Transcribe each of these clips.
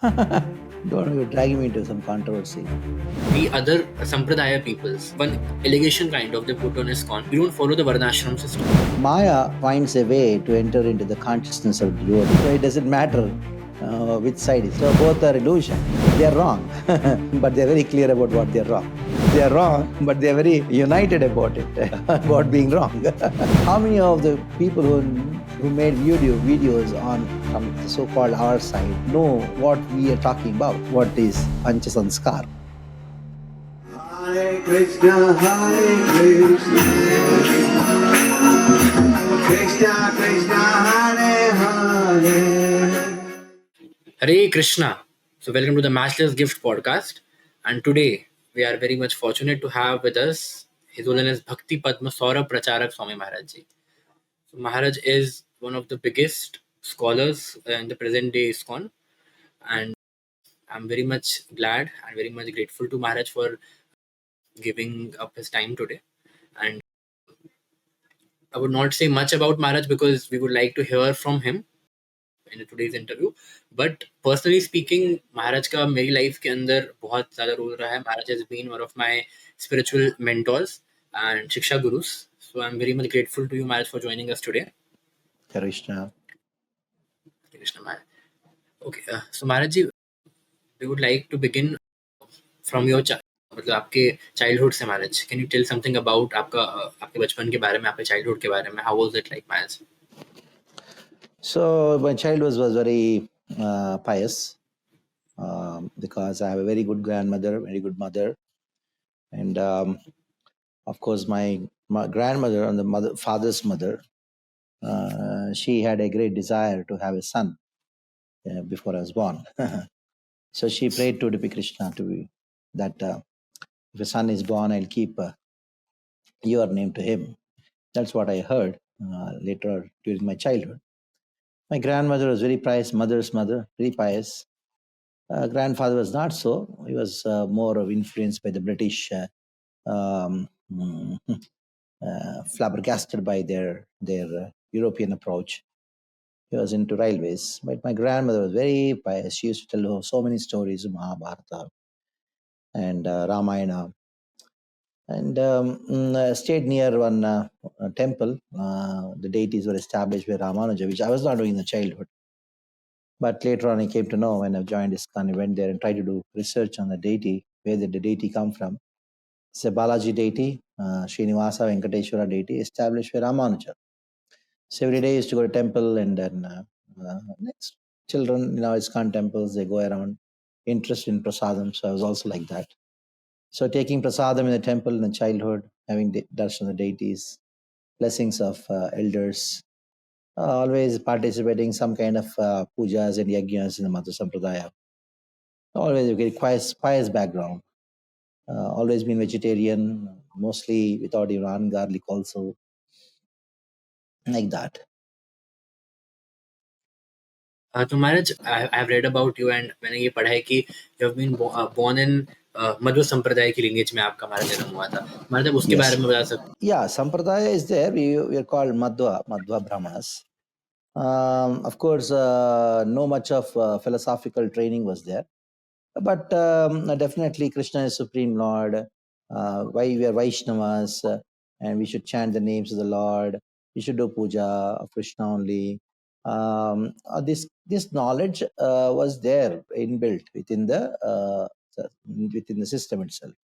Don't be dragging me into some controversy. The other samprdaya peoples, one allegation kind of they put on ISKCON, we don't follow the Varnashram system. Maya finds a way to enter into the consciousness of devotee. So it doesn't matter which side is. So both are illusion. They are wrong, but they are very clear about what they are wrong. They are wrong, but they are very united about it, about being wrong. How many of the people who made videos on from the so-called our side know what we are talking about? What is Panchasanskar? Hare Krishna, Hare Krishna, Krishna Krishna, Hare Hare. Hare Krishna. So welcome to the Matchless Gift podcast. And today we are very much fortunate to have with us His Holiness BHAKTI PADMA SAURABHA PRACHARAK SWAMI MAHARAJ ji. So Maharaj is one of the biggest scholars in the present day ISKCON, and I'm very much glad and very much grateful to Maharaj for giving up his time today. And I would not say much about Maharaj because we would like to hear from him in today's interview. But personally speaking, Maharaj का मेरी life के अंदर बहुत ज़्यादा role रहा है. Maharaj has been one of my spiritual mentors and shiksha gurus. So I'm very much grateful to you, Maharaj, for joining us today. Krishna. Krishna Maharaj. Okay, so Maharaj ji, we would like to begin from your मतलब आपके childhood से Maharaj. Can you tell something about आपके बचपन के बारे में, आपके childhood के बारे में? How was it like, Maharaj? So my childhood was very pious because I have a very good grandmother, very good mother, and of course my grandmother and the father's mother, she had a great desire to have a son before I was born. So she prayed to Ritvikism to be that if a son is born, I'll keep your name to him. That's what I heard later during my childhood. My grandmother was very pious, mother's mother, very pious. Grandfather was not so. He was more of influenced by the British, um, mm, flabbergasted by their European approach. He was into railways. But my grandmother was very pious. She used to tell so many stories of Mahabharata and Ramayana. And stayed near one temple. The deities were established by Ramanuja, which I was not doing in the childhood. But later on, I came to know when I joined ISKCON, I went there and tried to do research on the deity. Where did the deity come from? It's a Balaji deity, Srinivasa Venkateshwara deity, established by Ramanuja. So every day I used to go to temple, and then next children, ISKCON temples, they go around, interested in prasadam. So I was also like that. So taking prasadam in the temple in the childhood, having darshan of the deities, blessings of elders, always participating some kind of pujas and yajnas in the Madhva samprdaya. Always a very pious background. Always been vegetarian, mostly without even garlic also, like that. तो महाराज, I have read about you and मैंने ये पढ़ा है कि you have been born in मध्व संप्रदाय की lineage में आपका हमारा जन्म हुआ था. महाराज, आप उसके बारे में बता सकते हैं? Yeah, sampradaya is there. We are called Madhva Brahmanas. Of course, no much of philosophical training was there. But definitely Krishna is Supreme Lord. Why we are Vaishnavas, and we should chant the names of the Lord. We should do puja of Krishna only. This knowledge was there inbuilt within the system itself.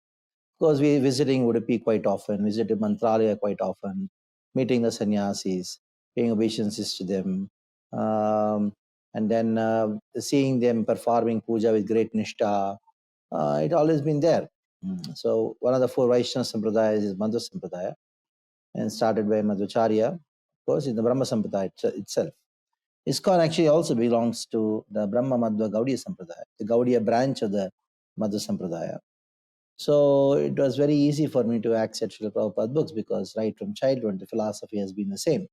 Because we visiting Udupi quite often, visited Mantralaya quite often, meeting the sannyasis, paying obeisances to them, and then seeing them performing puja with great nishtha. It always been there. So one of the four Vaishnava Sampradayas is Madhva Sampradaya, and started by Madhvacharya, of course, in the Brahma Sampradaya itself. ISKCON actually also belongs to the Brahma Madhva Gaudiya Sampradaya, the Gaudiya branch of the Madhva Sampradaya. So it was very easy for me to accept Srila Prabhupada books because right from childhood, the philosophy has been the same.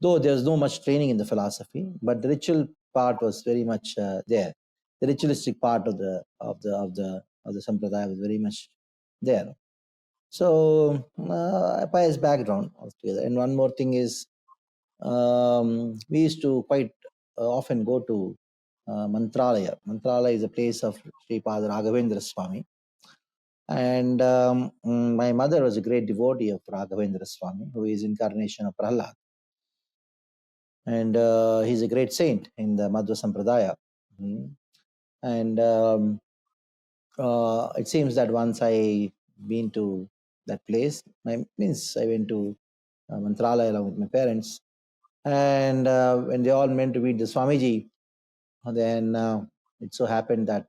Though there's no much training in the philosophy, but the ritual part was very much there. The ritualistic part of the sampradaya was very much there. So a pious background altogether. And one more thing is, we used to quite often go to Mantralaya. Mantralaya is a place of Sripada Raghavendra Swami. And my mother was a great devotee of Raghavendra Swami, who is incarnation of Prahlad. And he's a great saint in the Madhva samprdaya. And it seems that once I been to that place, I went to Mantralaya along with my parents. And when they all meant to meet the Swamiji, then it so happened that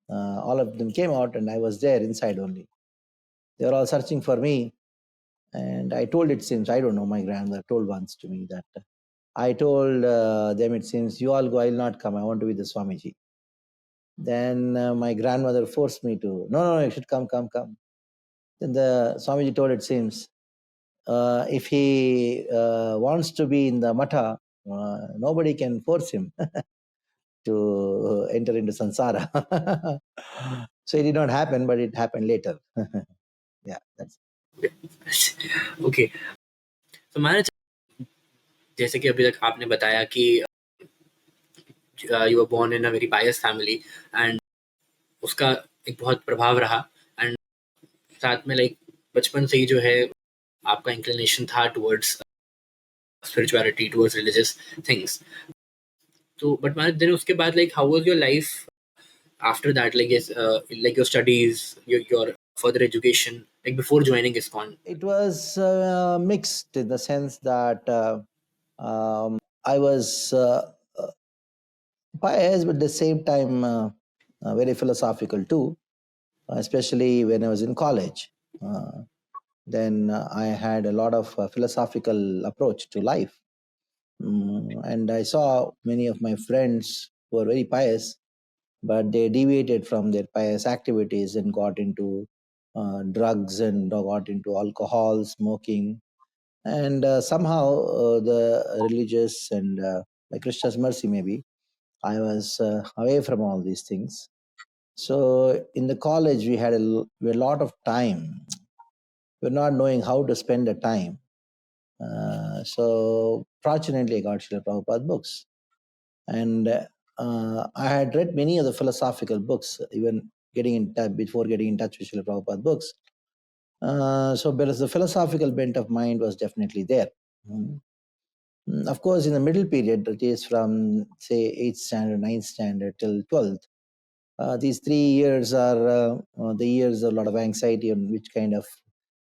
all of them came out and I was there inside only. They were all searching for me. And I told, it seems, I don't know, my grandmother told once to me that I told them, it seems, you all go, I will not come. I want to be the Swamiji. Then my grandmother forced me to, no, you should come. Then the Swamiji told, it seems, if he wants to be in the matha, nobody can force him to enter into samsara. So it did not happen, but it happened later. Yeah, that's Okay. So Maharaj, जैसे कि अभी तक आपने बताया कि you were born in a very pious family and उसका एक बहुत प्रभाव रहा and साथ में like बचपन से ही जो है आपका inclination था towards spirituality, towards religious things. So but Maharaj, then उसके बाद like how was your life after that, like yes, like your studies, your further education, like before joining ISKCON? It was mixed in the sense that I was pious, but at the same time very philosophical too, especially when I was in college. Then I had a lot of philosophical approach to life. And I saw many of my friends who were very pious, but they deviated from their pious activities and got into drugs and got into alcohol, smoking. And somehow the religious and by Krishna's mercy, maybe, I was away from all these things. So in the college, we had we had a lot of time. We're not knowing how to spend the time. So fortunately, I got Srila Prabhupada books. And I had read many of the philosophical books, even getting in touch before getting in touch with Srila Prabhupada books. So because the philosophical bent of mind was definitely there. Of course, in the middle period, that is from say 8th standard, 9th standard till 12th, these 3 years are the years of a lot of anxiety on which kind of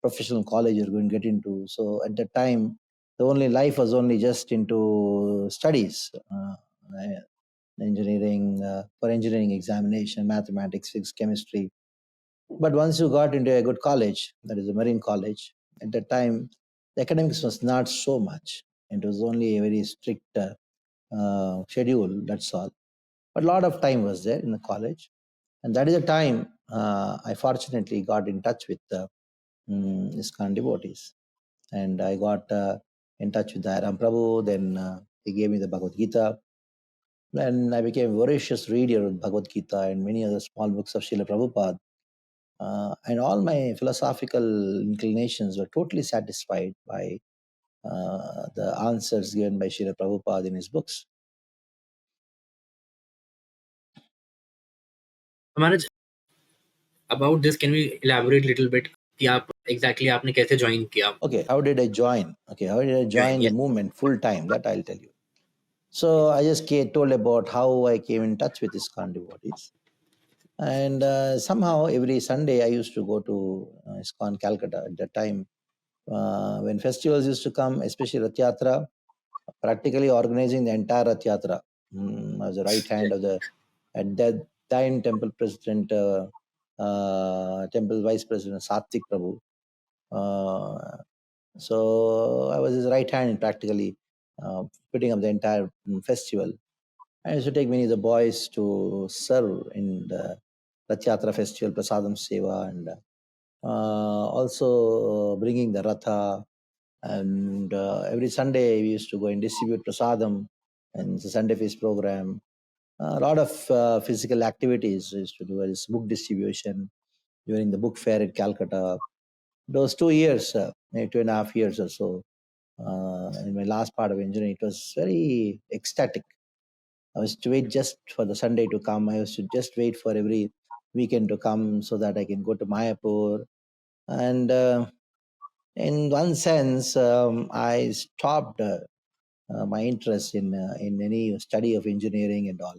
professional college you're going to get into. So at that time, the only life was only just into studies, engineering, for engineering examination, mathematics, physics, chemistry. But once you got into a good college, that is a marine college, at that time, the academics was not so much. It was only a very strict schedule, that's all. But a lot of time was there in the college. And that is the time I fortunately got in touch with ISKCON devotees. And I got in touch with Ram Prabhu. Then he gave me the Bhagavad Gita. And I became a voracious reader of Bhagavad Gita and many other small books of Srila Prabhupada. And all my philosophical inclinations were totally satisfied by the answers given by Srila Prabhupada in his books. Maharaj, about this, can we elaborate a little bit? कि आप exactly आपने कैसे join किया? Okay, how did I join? Okay, how did I join the movement full time? That I'll tell you. So I just told about how I came in touch with ISKCON devotees. And somehow every Sunday I used to go to ISKCON Calcutta at that time. When festivals used to come, especially Rath Yatra, practically organizing the entire Rath Yatra. I was the right hand of the, at that time, temple president, temple vice president, Satvik Prabhu. So I was his right hand in practically putting up the entire festival. I used to take many of the boys to serve in the Rath Yatra festival, Prasadam Seva, and also bringing the Ratha. And every Sunday we used to go and distribute Prasadam and the Sunday Feast program. A lot of physical activities we used to do, as book distribution during the book fair at Calcutta. Those 2 years, maybe 2.5 years or so, in my last part of engineering, it was very ecstatic. I was to wait just for the Sunday to come. I was to just wait for every weekend to come so that I can go to Mayapur. And in one sense, I stopped my interest in any study of engineering and all.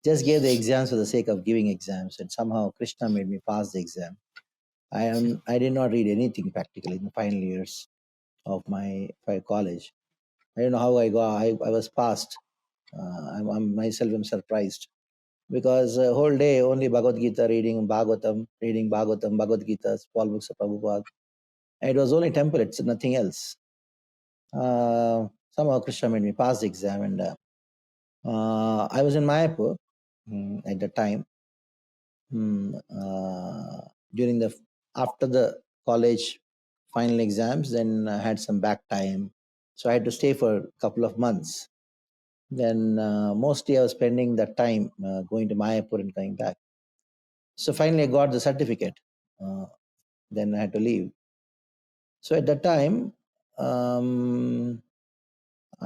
Just gave the exams for the sake of giving exams, and somehow Krishna made me pass the exam. I did not read anything practically in the final years of my college. I don't know how I got. I was passed. I'm myself am surprised because whole day only Bhagavad Gita reading, Bhagavatam, Bhagavad Gita, small books of Prabhupada. And it was only templates, nothing else. Somehow Krishna made me pass the exam, and I was in Mayapur at the time. During the after the college final exams, then I had some back time, so I had to stay for a couple of months. Then mostly I was spending that time going to Mayapur and coming back. So finally I got the certificate. Then I had to leave. So at that time, I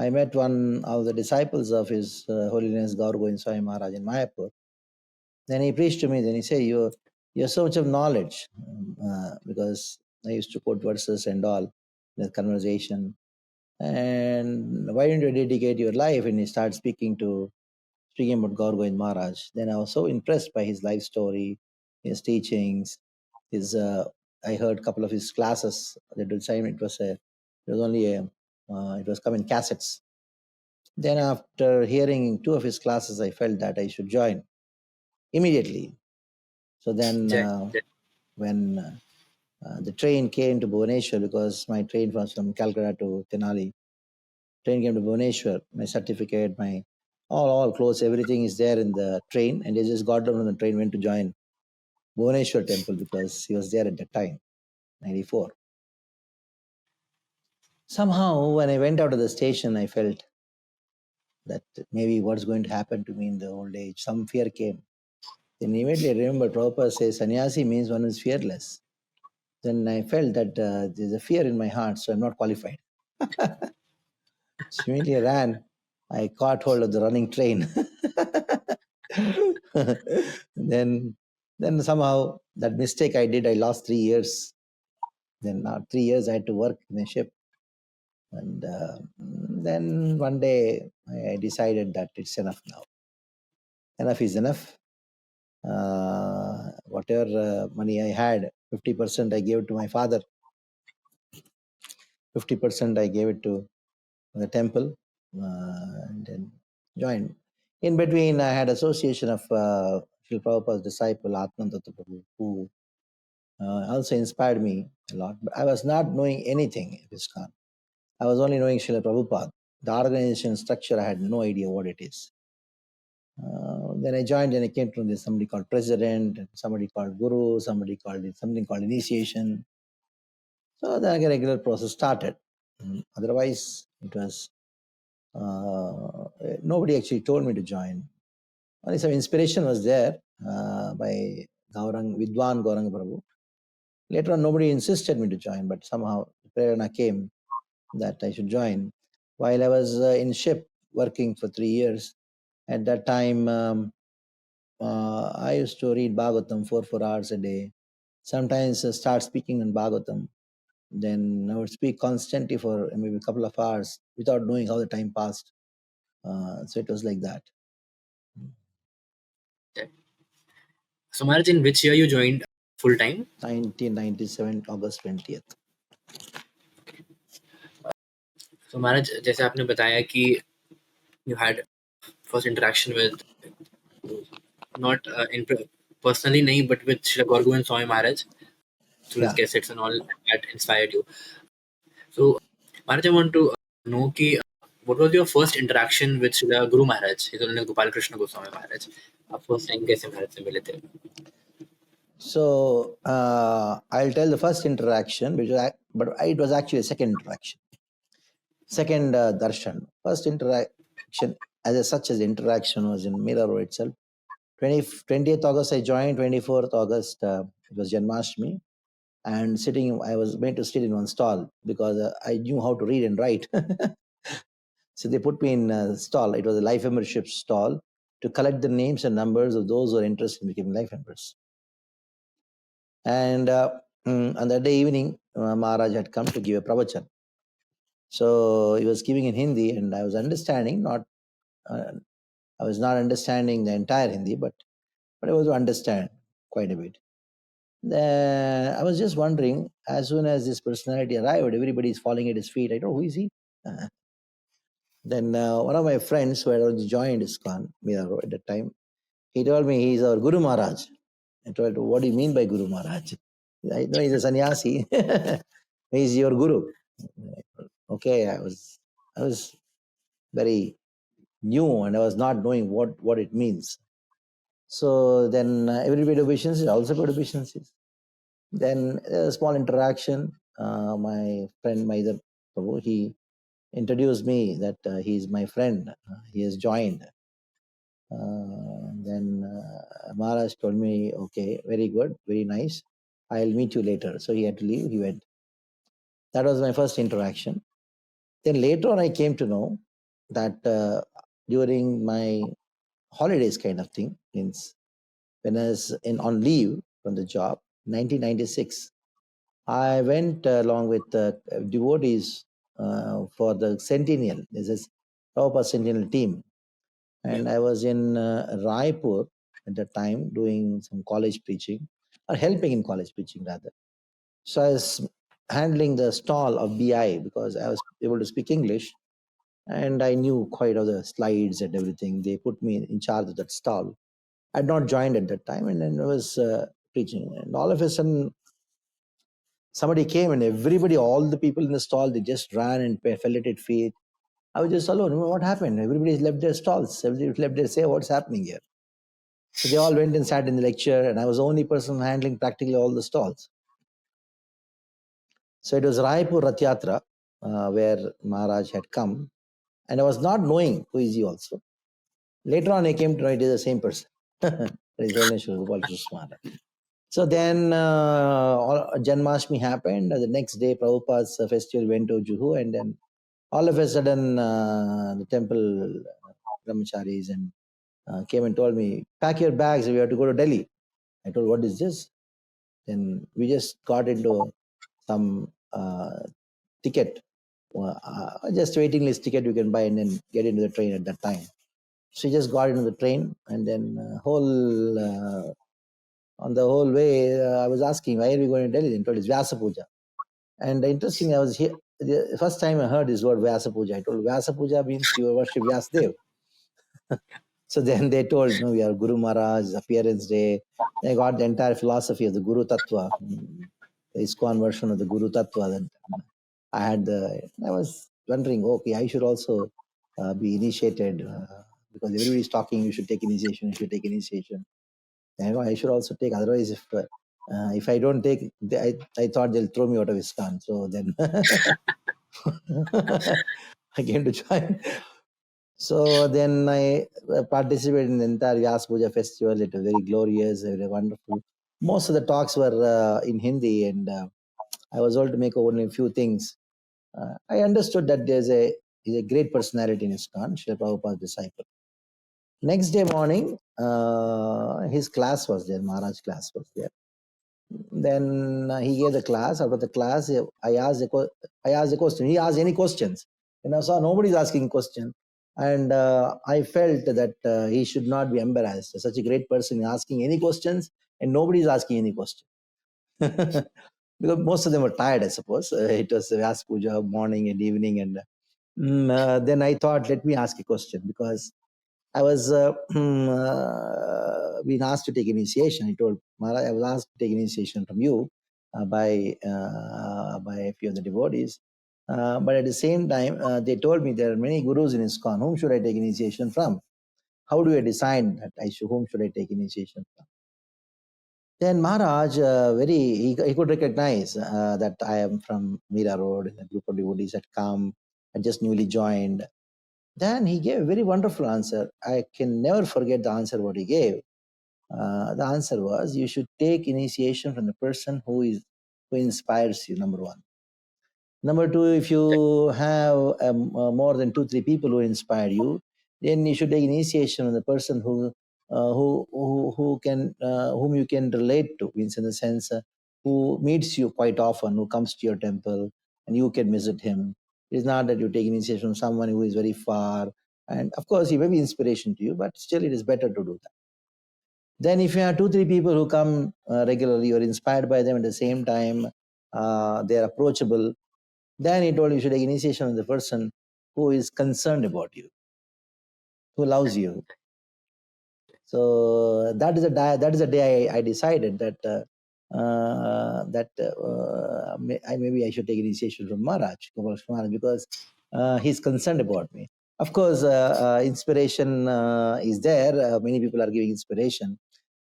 met one of the disciples of His Holiness Garg Swami Maharaj in Mayapur. Then he preached to me. Then he said, "You have so much of knowledge," because I used to quote verses and all in the conversation. And why don't you dedicate your life? And he started speaking about Gaur Govind Maharaj. Then I was so impressed by his life story, his teachings. I heard a couple of his classes. At the time, it was it was coming cassettes. Then after hearing two of his classes, I felt that I should join immediately. So then when the train came to Bhubaneswar, because my train was from Calcutta to Tenali, train came to Bhubaneswar, my certificate, my all clothes, everything is there in the train, and I just got down on the train, went to join Bhubaneswar temple because he was there at that time, 94. Somehow when I went out of the station, I felt that maybe what's going to happen to me in the old age. Some fear came. Then immediately I remember Prabhupada says, sannyasi means one is fearless. Then I felt that there's a fear in my heart, so I'm not qualified. So immediately I ran. I caught hold of the running train. then somehow that mistake I did, I lost 3 years. Then now 3 years I had to work in a ship. And then one day I decided that it's enough now. Enough is enough. Whatever money I had, 50% I gave it to my father. 50% I gave it to the temple, and then joined. In between, I had association of Srila Prabhupada's disciple, Atmananda Prabhu, who also inspired me a lot. But I was not knowing anything of ISKCON. I was only knowing Srila Prabhupada. The organization structure, I had no idea what it is. Then I joined, and I came to know there's somebody called President, and somebody called Guru, somebody called it something called initiation. So the regular process started. Otherwise, it was nobody actually told me to join. Only some inspiration was there by Vidwan Gauranga Prabhu. Later on, nobody insisted me to join, but somehow prerana came that I should join. While I was in ship working for 3 years, at that time, I used to read Bhagavatam 4 hours a day. Sometimes start speaking in Bhagavatam. Then I would speak constantly for maybe a couple of hours without knowing how the time passed. So it was like that. So Maharaj, in which year you joined full time? 1997, August 20th. So Maharaj, जैसे आपने बताया कि you had first interaction with not personally nahi, but with Srila Gaur Govind Swami Maharaj through his cassettes and all that inspired you. So Maharaj, I want to know कि what was your first interaction with Srila Guru Maharaj, His Holiness Gopal Krishna Goswami Maharaj? आप first time कैसे महाराज से मिले थे? So I'll tell the first interaction, but it was actually a second interaction. Second darshan. First interaction, as such as interaction, was in Mira Road itself. 20th August I joined, 24th August it was Janmashtami. And I was made to sit in one stall because I knew how to read and write. So they put me in a stall. It was a life membership stall to collect the names and numbers of those who are interested in becoming life members. And on that day evening, Maharaj had come to give a pravachan. So he was giving in Hindi, and I was understanding, I was not understanding the entire Hindi, but I was to understand quite a bit. I was just wondering, as soon as this personality arrived, everybody is falling at his feet. I don't know, who is he? Then one of my friends who had already joined ISKCON at that time, he told me he's our Guru Maharaj. I told him, what do you mean by Guru Maharaj? I know he's a sannyasi. He's your Guru. Okay, I was very new and I was not knowing what it means. So then everybody obeisances, also got obeisances. Then a small interaction. My friend Maidar Prabhu, he introduced me that he's my friend. He has joined. Then Maharaj told me, okay, very good, very nice. I'll meet you later. So he had to leave. He went. That was my first interaction. Then later on, I came to know that during my holidays kind of thing, means when I was on leave from the job, 1996, I went along with devotees for the Centennial. This is Prabhupada Centennial team. And I was in Raipur at the time doing some college preaching, or helping in college preaching rather. So I was handling the stall of BI because I was able to speak English and I knew quite of the slides and everything. They put me in charge of that stall. I had not joined at that time, and then I was preaching. And all of a sudden, somebody came, and everybody, all the people in the stall, they just ran and fell at its feet. I was just alone. What happened? Everybody left their stalls. Everybody left their say, what's happening here? So they all went and sat in the lecture, and I was the only person handling practically all the stalls. So it was Raipur Rath Yatra, where Maharaj had come, and I was not knowing who is he also. Later on, I came to know it is the same person. That is Varnashram, Gopal Krishna Maharaj. So then Janmashtami happened. The next day, Prabhupada's festival went to Juhu, and then all of a sudden, the temple brahmacharis and came and told me, pack your bags, we have to go to Delhi. I told, what is this? Then we just got into some ticket, just waiting list ticket you can buy and then get into the train at that time. So we just got into the train, and then on the whole way, I was asking, why are we going to Delhi? They told it's Vyasa Puja. And interesting, I was here, the first time I heard this word Vyasa Puja. I told Vyasa Puja means you worship Vyasadev. So then they told, no, we are Guru Maharaj, appearance day. They got the entire philosophy of the Guru Tattva, the ISKCON version of the Guru Tattva. That I was wondering, okay, I should also be initiated because everybody is talking, you should take initiation, you should take initiation. And I should also take, otherwise if I don't take, I thought they'll throw me out of ISKCON. So then I came to join. So then I participated in the entire Vyasa Puja festival. It was very glorious, very wonderful. Most of the talks were in Hindi, and I was able to make only a few things. I understood that he's a great personality in ISKCON, Srila Prabhupada's disciple. Next day morning, his class was there, Maharaj class was there. Then he gave the class. After the class, I asked a question. He asked any questions. And I saw nobody's asking question. And I felt that he should not be embarrassed. Such a great person asking any questions, and nobody's asking any question. Because most of them were tired, I suppose. It was Vyasa Puja morning and evening. And then I thought, let me ask a question, because I was being asked to take initiation. I told Maharaj, I was asked to take initiation from you by a few of the devotees. But at the same time, they told me there are many gurus in ISKCON. Whom should I take initiation from? How do I decide that whom should I take initiation from? Then Maharaj, he could recognize that I am from Mira Road, and a group of devotees had come and just newly joined. Then he gave a very wonderful answer. I can never forget the answer what he gave. The answer was, you should take initiation from the person who inspires you, number one. Number two, if you have more than 2-3 people who inspire you, then you should take initiation on the person who can whom you can relate to, means in the sense who meets you quite often, who comes to your temple, and you can visit him. It is not that you take initiation from someone who is very far, and of course he may be inspiration to you, but still it is better to do that. Then if you have 2-3 people who come regularly, you're inspired by them at the same time, they are approachable, then he told you should take initiation of the person who is concerned about you, who loves you. So that is a day I decided that maybe I should take initiation from Maharaj, Gopal Krishna Maharaj, because he's concerned about me. Of course, inspiration is there. Many people are giving inspiration,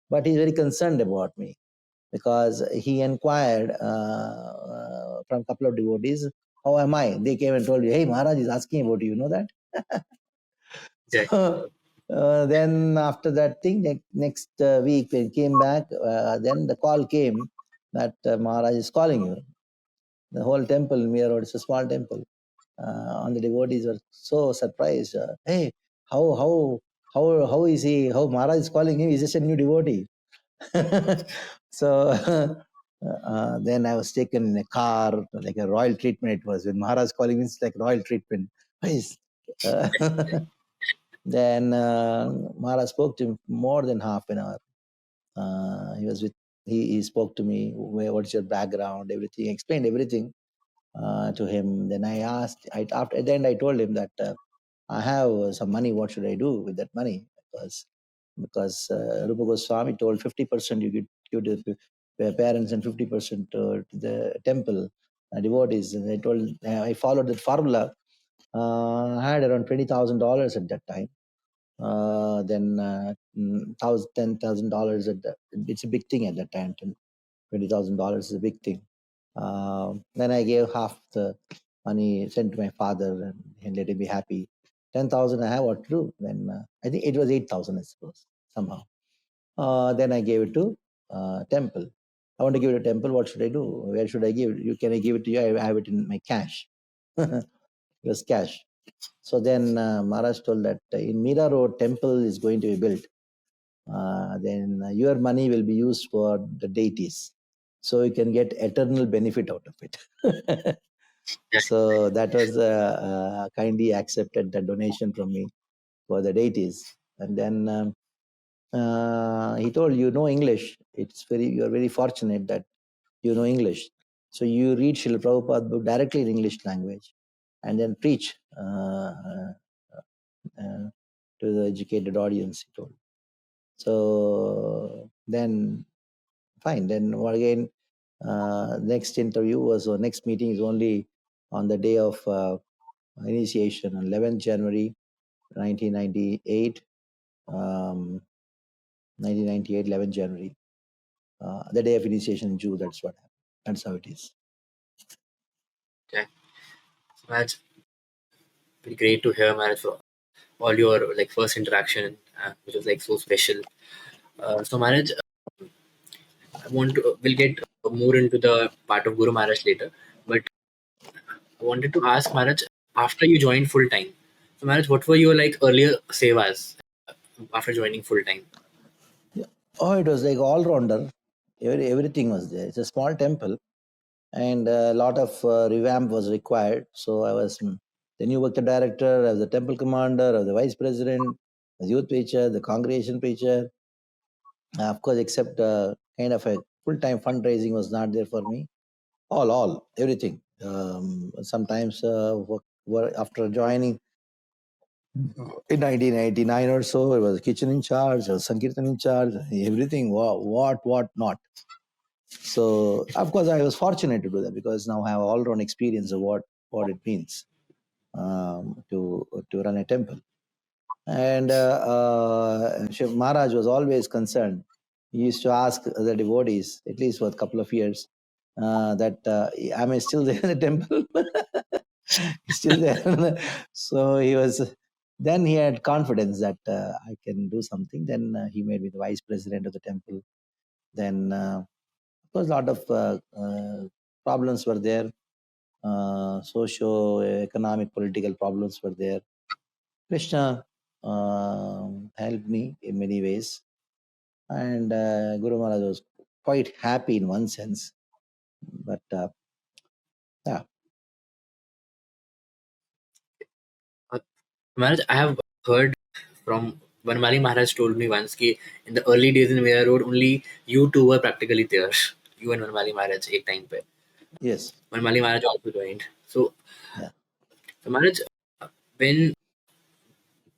but he's very concerned about me, because he inquired from a couple of devotees, how am I? They came and told you, hey, Maharaj is asking about you, you know that? Yeah. So then after that thing, next week when he came back, then the call came that Maharaj is calling you. The whole temple in Mira Road is a small temple. And the devotees were so surprised. Hey, how is he? How Maharaj is calling him? He's just a new devotee. So then I was taken in a car, like a royal treatment. It was when Maharaj calling me, it's like royal treatment. Nice. Then Maharaj spoke to him more than half an hour. He was with. He spoke to me. What's your background? Everything. Explained everything to him. Then I asked. After at the end, I told him that I have some money. What should I do with that money? Because Rupa Goswami told 50% you give to the parents and 50% to the temple devotees. And I told I followed that formula. I had around $20,000 at that time. Then $10,000 it's a big thing at that time. $20,000 is a big thing. Then I gave half the money, sent to my father, and he let him be happy. 10,000 I have what to do. Then I think it was 8,000, I suppose, somehow. Then I gave it to temple. I want to give it to temple. What should I do? Where should I give it? Can I give it to you? I have it in my cash. It was cash. So then Maharaj told that in Mira Road, temple is going to be built. Then your money will be used for the deities. So you can get eternal benefit out of it. So that was kindly accepted the donation from me for the deities. And then he told, you know English. You are very fortunate that you know English. So you read Srila Prabhupada book directly in English language and then preach to the educated audience, he told. So then, fine. Then again, next interview was, or next meeting is only on the day of initiation, on 11th January 1998. 1998, 11th January. The day of initiation in Jew, that's what happened. That's how it is. Okay. So Maharaj, pretty great to hear, Maharaj, for all your like first interaction, which was like so special. So Maharaj, I want to we'll get more into the part of Guru Maharaj later, but I wanted to ask Maharaj, after you joined full time. So Maharaj, what were your like earlier sevas after joining full time? Oh, it was like all rounder. Everything was there. It's a small temple, and a lot of revamp was required. So I was the new Bhakti director, I was the temple commander, I was the vice president, I was youth preacher, the congregation preacher. Of course, except kind of a full-time fundraising was not there for me. All, everything. Sometimes after joining in 1999 or so, I was kitchen in charge, I was Sankirtan in charge, everything, what not. So, of course, I was fortunate to do that because now I have all-round experience of what it means to run a temple. And Shiv Maharaj was always concerned. He used to ask the devotees, at least for a couple of years, that am I still there in the temple? Still there. So he was. Then he had confidence that I can do something. Then he made me the vice president of the temple. Then, of course, a lot of problems were there. socio-economic, political problems were there. Krishna helped me in many ways, and Guru Maharaj was quite happy in one sense. But yeah, Maharaj, I have heard from Vanmali Maharaj told me once that in the early days in Mira Road, only you two were practically there. You and Vanmali Maharaj, एक time पे. yes, Vanmali Maharaj also joined. So, yeah, Maharaj, when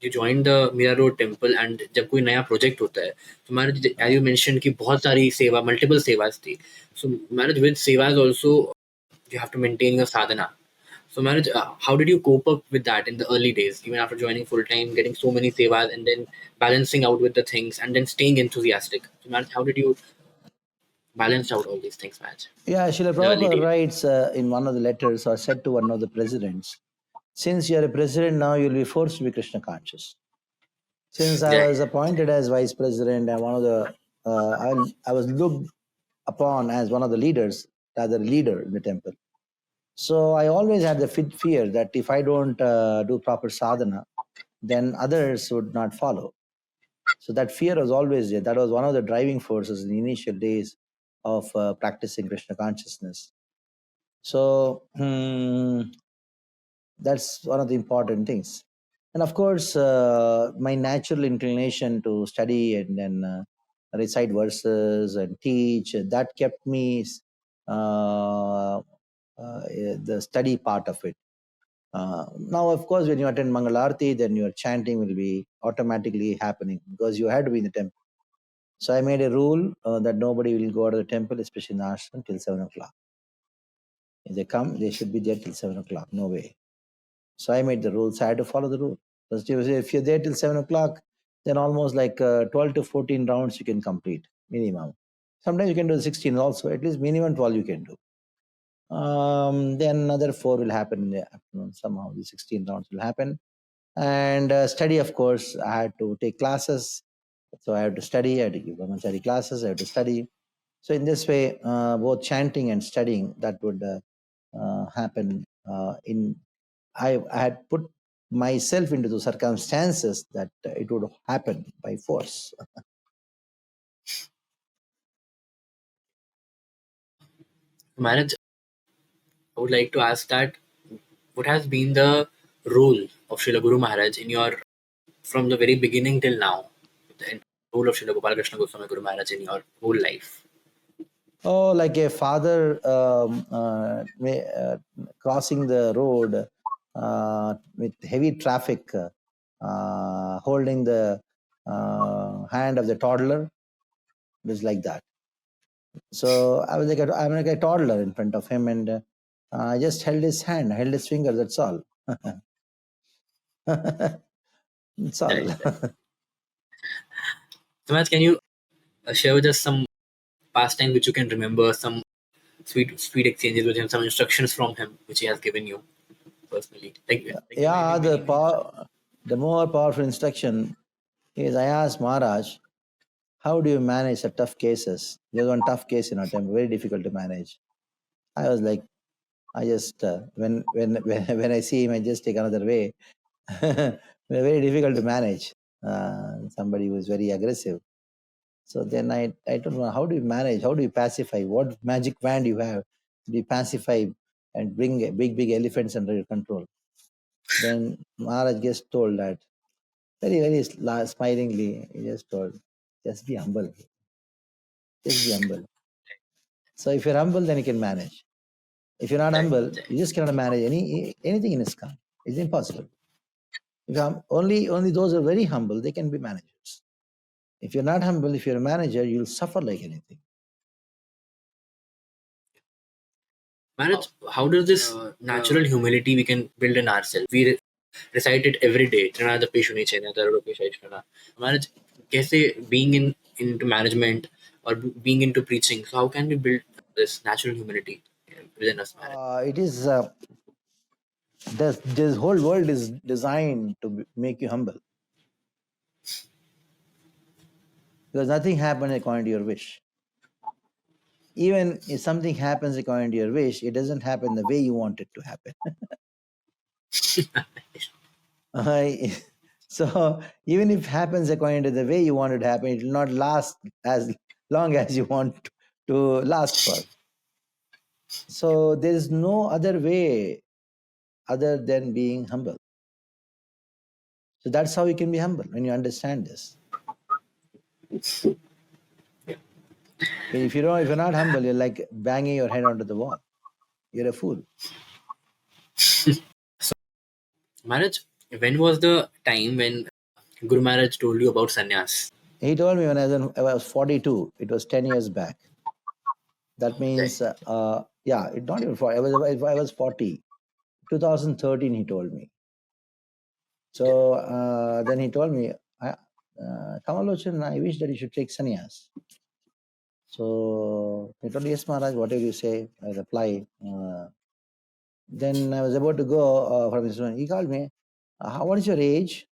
you joined the Mira Road temple and जब कोई नया project होता है, तो Maharaj, as you mentioned कि बहुत सारी सेवा, multiple sevas थी. So, Maharaj, with sevas also, you have to maintain your sadhana. So, Maharaj, how did you cope up with that in the early days, even after joining full time, getting so many sevas, and then balancing out with the things, and then staying enthusiastic? So, Maharaj, how did you balance out all these things, Maharaj, yeah. Srila in the early Prabhupada days? writes in one of the letters, or said to one of the presidents, since you are a president now, you'll be forced to be Krishna conscious. Since I Yeah, was appointed as vice president and one of the, I was looked upon as one of the leaders, as a leader in the temple. So I always had the fear that if I don't do proper sadhana, then others would not follow. So that fear was always there. That was one of the driving forces in the initial days of practicing Krishna consciousness. So that's one of the important things. And of course, my natural inclination to study and then recite verses and teach, that kept me the study part of it. Now, of course, when you attend Mangalarti, then your chanting will be automatically happening because you had to be in the temple. So I made a rule that nobody will go out of the temple, especially in the ashram, till 7 o'clock. If they come, they should be there till 7 o'clock. No way. So I made the rules. I had to follow the rule. Because if you're there till 7 o'clock, then almost like 12 to 14 rounds you can complete, minimum. Sometimes you can do 16 also, at least minimum 12 you can do. Then another 4 will happen in the afternoon. Somehow the 16 rounds will happen. And study, of course, I had to take classes. So I had to study, I had to give brahmachari classes, I had to study. So in this way, both chanting and studying, that would happen I had put myself into the circumstances that it would happen by force. Maharaj, I would like to ask that what has been the role of Srila Guru Maharaj in your from the very beginning till now, the role of Srila Gopal Krishna Goswami Gurumahraj in your whole life? Oh, like a father crossing the road with heavy traffic, holding the hand of the toddler. It was like that. So I was I'm like a toddler in front of him, and I just held his hand, held his finger. That's all. That's all. Right, right. So, Maharaj, can you share with us some pastime which you can remember, some sweet exchanges with him, some instructions from him which he has given you personally? Like you might Yeah, be many, many instructions. the more powerful instruction is I asked Maharaj, how do you manage the tough cases? There's one tough case in our temple, very difficult to manage. I was like, I just when I see him, I just take another way. Very difficult to manage. Somebody who is very aggressive. So then I don't know, how do you manage? How do you pacify? What magic wand you have? Do you pacify and bring big elephants under your control? Then Maharaj just told that very smilingly. He just told, just be humble. Just be humble. So if you're humble, then you can manage. If you're not Right, humble, right. you just cannot manage anything in ISKCON. It's impossible. If only those who are very humble, they can be managers. If you're not humble, if you're a manager, you'll suffer like anything. Maharaj, how does this natural humility we can build in ourselves? We recite it every day. Trinada Peshuni Chena, Tarupi Shaishana. Maharaj, कैसे being into management or being into preaching, so how can we build this natural humility within us, Maharaj? It is this whole world is designed to make you humble because nothing happens according to your wish. even if something happens according to your wish, it doesn't happen the way you want it to happen. So even if it happens according to the way you want it to happen, it will not last as long as you want to last for. So there is no other way other than being humble. So that's how you can be humble, when you understand this. If you're not humble, you're like banging your head onto the wall. You're a fool. Maharaj, when was the time when Guru Maharaj told you about sannyas? He told me when I was 42. It was 10 years back. That means, it not even 40. I was 40. 2013, he told me. So then he told me, Kamal, Lochan, I wish that you should take sannyas. So he told me, yes, Maharaj, whatever you say. I reply. Then I was about to go from his room. He called me, what is your age?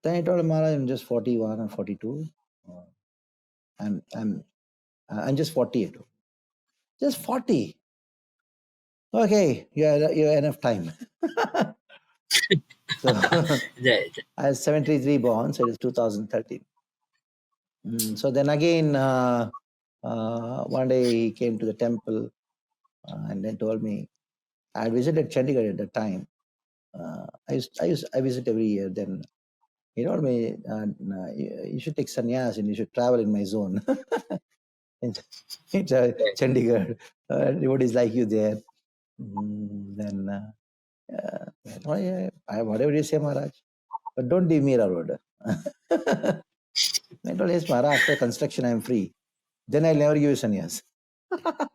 Then I told him, Maharaj, I'm just 41 and 42. I'm just 48. Just 40. Okay, you have enough time. So I was 73 born, so it is 2013. So then again, one day he came to the temple and then told me, I visited Chandigarh at that time. I visit every year. Then he told me, you should take sannyas and you should travel in my zone. It's Chandigarh. Everybody's like you there. Then whatever you say, Maharaj, but don't leave me around. I told, yes, Maharaj, after construction, I'm free. Then I'll never give you sannyas. I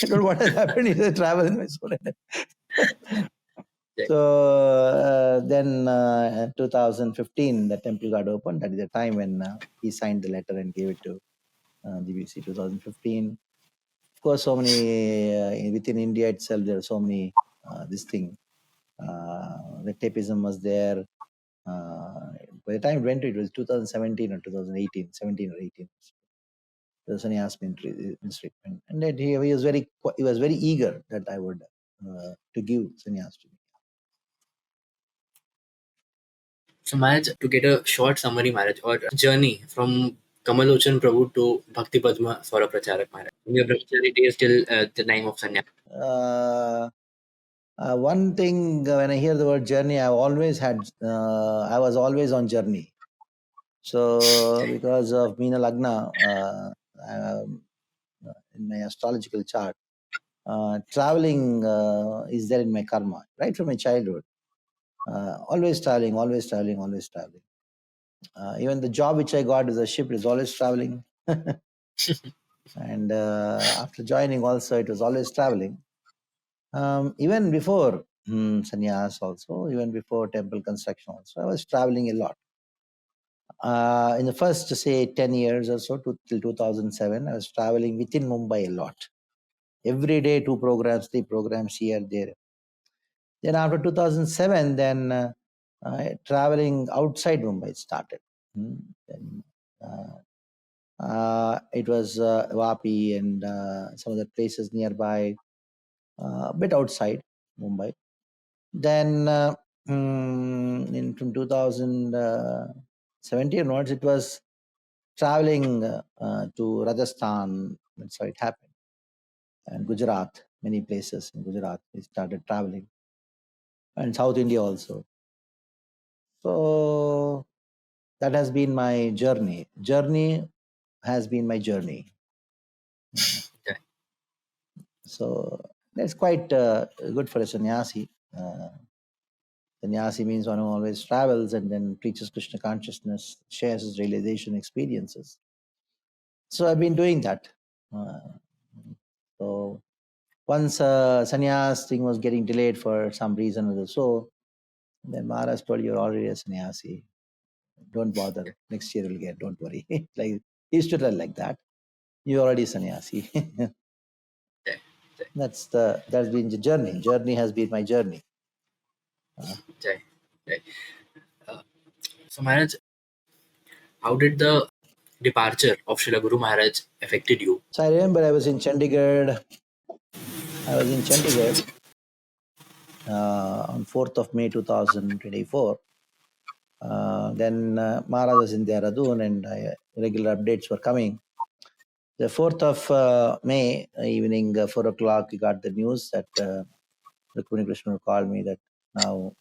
told, what has happened? He said, travel in my soul. So then 2015, the temple got opened. That is the time when he signed the letter and gave it to GBC 2015. Of course, so many, within India itself, there are so many, this thing. The tapeism was there. By the time it went to it was 2017 or 2018, 17 or 18. The sannyas ministry, and that he was very eager that I would to give sannyas to me. So Maharaj, to get a short summary, Maharaj, or journey from Kamal Lochan Prabhu to Bhakti Padma Saurabha Pracharak, Maharaj. From your brahmachari days till the time of sannyas. One thing, when I hear the word journey, I was always on journey. So because of Meena Lagna, in my astrological chart, traveling is there in my karma, right from my childhood. Always traveling, always traveling, always traveling. Even the job which I got as a ship is always traveling. And after joining also, it was always traveling. Even before sannyas also, even before temple construction also, I was traveling a lot. In the first, say, 10 years or so, till 2007, I was traveling within Mumbai a lot. Every day, 2 programs, 3 programs here, there. Then after 2007, then traveling outside Mumbai started. Then, it was Vapi and some other places nearby, a bit outside Mumbai. Then from 2017 onwards, it was traveling to Rajasthan. That's how it happened. And Gujarat, many places in Gujarat, we started traveling. And South India also. So that has been my journey. Journey has been my journey. So that's quite good for a sannyasi. Sanyasi means one who always travels and then preaches Krishna consciousness, shares his realization experiences. So I've been doing that. So once sannyas thing was getting delayed for some reason or so, then Maharaj told, you're already a sannyasi. Don't bother. Next year you'll get, don't worry. Like he used to tell like that. You're already sannyasi. That's been the journey. Journey has been my journey. So Maharaj, how did the departure of Srila Guru Maharaj affected you? So I remember I was in Chandigarh. On 4th of May 2024. Then Maharaj was in Dehradun and regular updates were coming. The 4th of May evening, 4 o'clock, we got the news that Gopal Krishna called me that now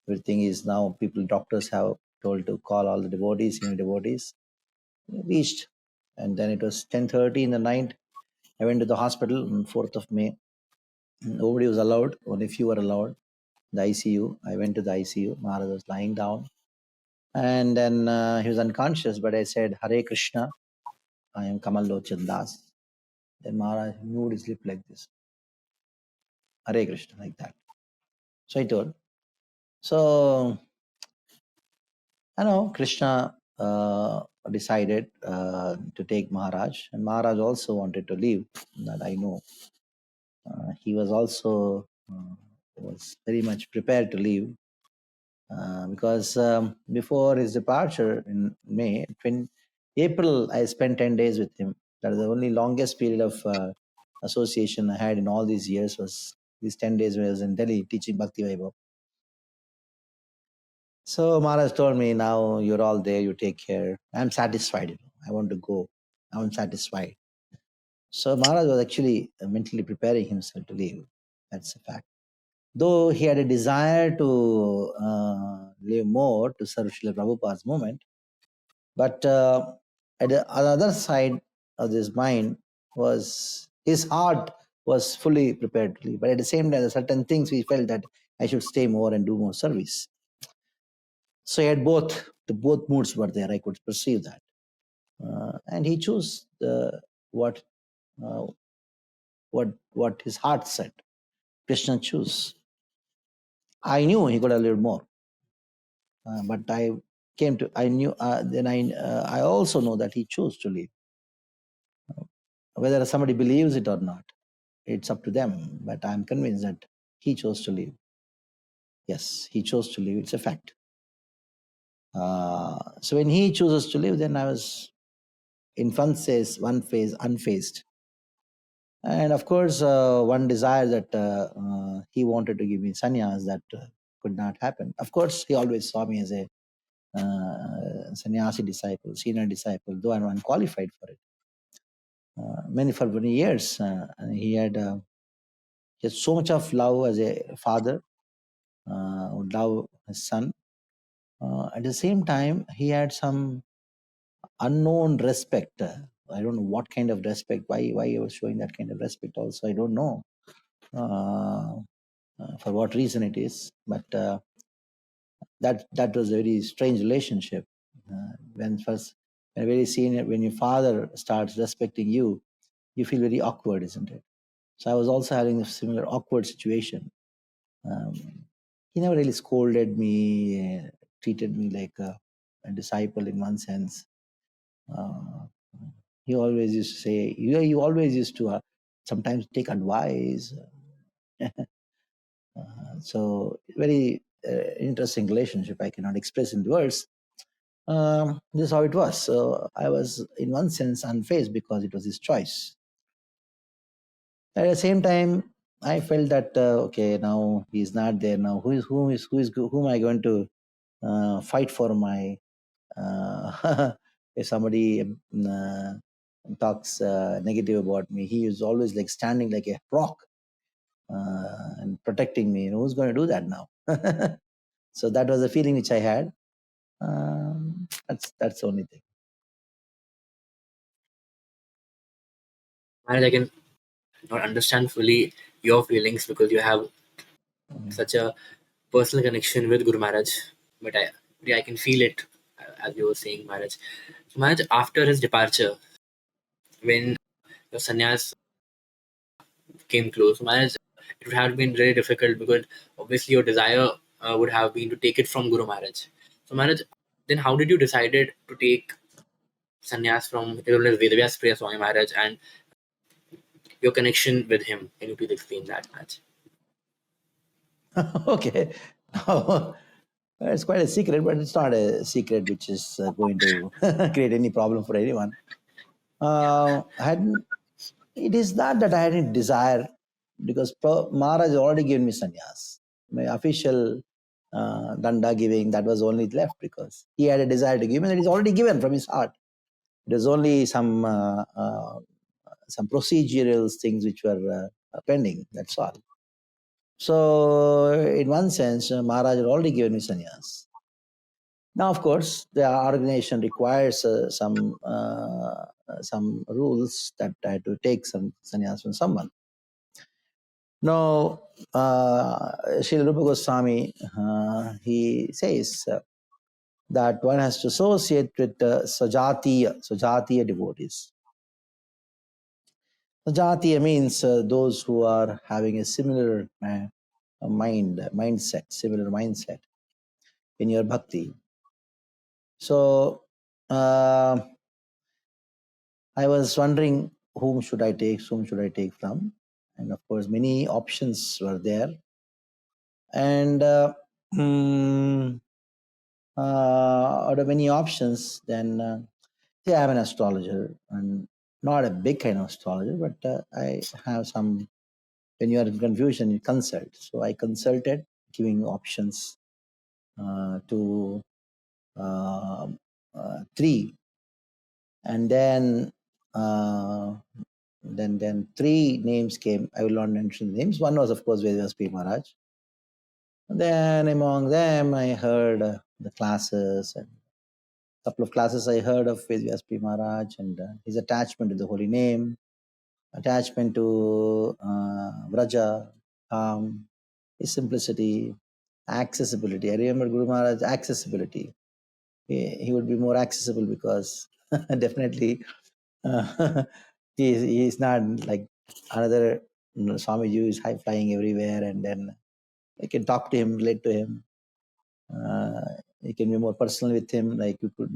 everything is now doctors have told to call all the devotees, senior devotees. We reached, and then it was 10:30 in the night. I went to the hospital on 4th of May. Nobody was allowed, only few were allowed. The ICU. I went to the ICU. Maharaj was lying down. And then he was unconscious, but I said, Hare Krishna, I am Kamal Lochan Das. Then Maharaj moved his lip like this. Hare Krishna, like that. So I told. So, Krishna decided to take Maharaj. And Maharaj also wanted to leave, that I know. He was also was very much prepared to leave. Because before his departure in May, April, I spent 10 days with him. That is the only longest period of association I had in all these years, was these 10 days when I was in Delhi teaching Bhakti Vaibhav. So Maharaj told me, now you're all there, you take care. I'm satisfied. I want to go. I'm satisfied. So Maharaj was actually mentally preparing himself to leave. That's a fact. Though he had a desire to live more to serve Srila Prabhupada's movement, but at the other side of his mind was his heart was fully prepared to leave. But at the same time, there are certain things we felt that I should stay more and do more service. So he had both. Both moods were there. I could perceive that, and he chose what uh, what his heart said. Krishna chose. I knew he could have lived more. But I knew, then I also know that he chose to leave. Whether somebody believes it or not, it's up to them. But I'm convinced that he chose to leave. Yes, he chose to leave. It's a fact. So when he chooses to leave, then I was in one phase unfazed. And of course, one desire that he wanted to give me sannyas, that could not happen. Of course, he always saw me as a sannyasi disciple, senior disciple, though I'm unqualified for it. For many years, he had so much of love as a father, would love his son. At the same time, he had some unknown respect. I don't know what kind of respect, why he was showing that kind of respect also, I don't know for what reason it is, but that was a very strange relationship. When your father starts respecting you, you feel very awkward, isn't it? So I was also having a similar awkward situation. He never really scolded me, treated me like a disciple in one sense. He always used to say, you always used to sometimes take advice. So very interesting relationship. I cannot express in words. This is how it was. So I was in one sense unfazed because it was his choice. At the same time, I felt that okay, now he's not there. Now who am I going to fight for my? If somebody talks negative about me, he is always like standing like a rock and protecting me. Who's going to do that now? So that was the feeling which I had. That's the only thing. Maharaj, I can not understand fully your feelings because you have such a personal connection with Guru Maharaj, but I can feel it as you were saying, Maharaj. So Maharaj, after his departure, when your sannyas came close, Maharaj, it would have been very difficult because obviously your desire would have been to take it from Guru Maharaj. So Maharaj, then how did you decided to take sannyas from Vyasa Priya Swami Maharaj and your connection with him? Can you please explain that, Maharaj? Okay. Now, It's quite a secret, but it's not a secret which is going to create any problem for anyone. It is not that I had any desire, because Maharaj had already given me sannyas. My official danda giving, that was only left because he had a desire to give me, and it is already given from his heart. It was only some procedural things which were pending. That's all. So, in one sense, Maharaj had already given me sannyas. Now, of course, the organization requires some rules that I had to take some sannyas from someone. Now, Srila Rupa Goswami, he says that one has to associate with Sajatiya devotees. Sajatiya means those who are having a similar mindset in your bhakti. So, I was wondering whom should I take from, and of course many options were there, and out of many options, then I am an astrologer, and not a big kind of astrologer, but I have some. When you are in confusion, you consult. So I consulted, giving options to 3, and then then 3 names came. I will not mention the names. One was, of course, Vyasa Maharaj. Then among them, I heard the classes, and a couple of classes I heard of Vyasa Maharaj, and his attachment to the holy name, attachment to Vraja, his simplicity, accessibility. I remember Guru Maharaj accessibility. He would be more accessible because definitely he is not like another Swamiji who is high flying everywhere, and then I can talk to him, relate to him. You can be more personal with him, like you could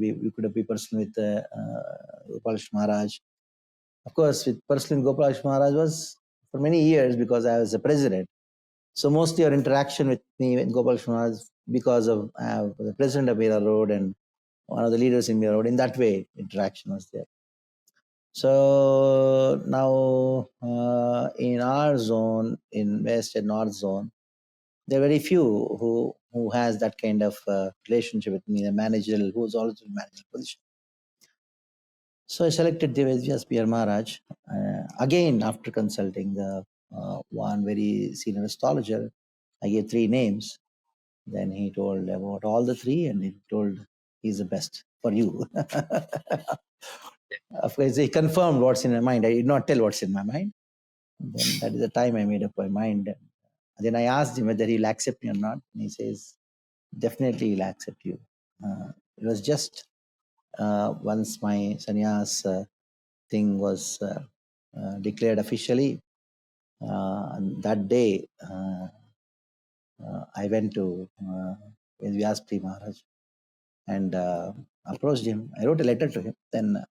be personal with Gopal Krishna Maharaj. Of course, with personal Gopal Krishna Maharaj was for many years because I was the president. So mostly our interaction with me with Gopal Krishna Maharaj because of the president of Mira Road and one of the leaders in Mira Road. In that way, interaction was there. So now in our zone, in West and North zone, there are very few who has that kind of relationship with me, the managerial, who is also in managerial position. So I selected Devansh P.R. Maharaj. Again, after consulting the one very senior astrologer, I gave 3 names. Then he told about all the 3, and he told he's the best for you. Of course, he confirmed what's in my mind. I did not tell what's in my mind. Then that is the time I made up my mind. And then I asked him whether he'll accept me or not. And he says, definitely he'll accept you. It was just once my sannyas thing was declared officially. And that day, I went to Vyasa Maharaj and approached him. I wrote a letter to him. Then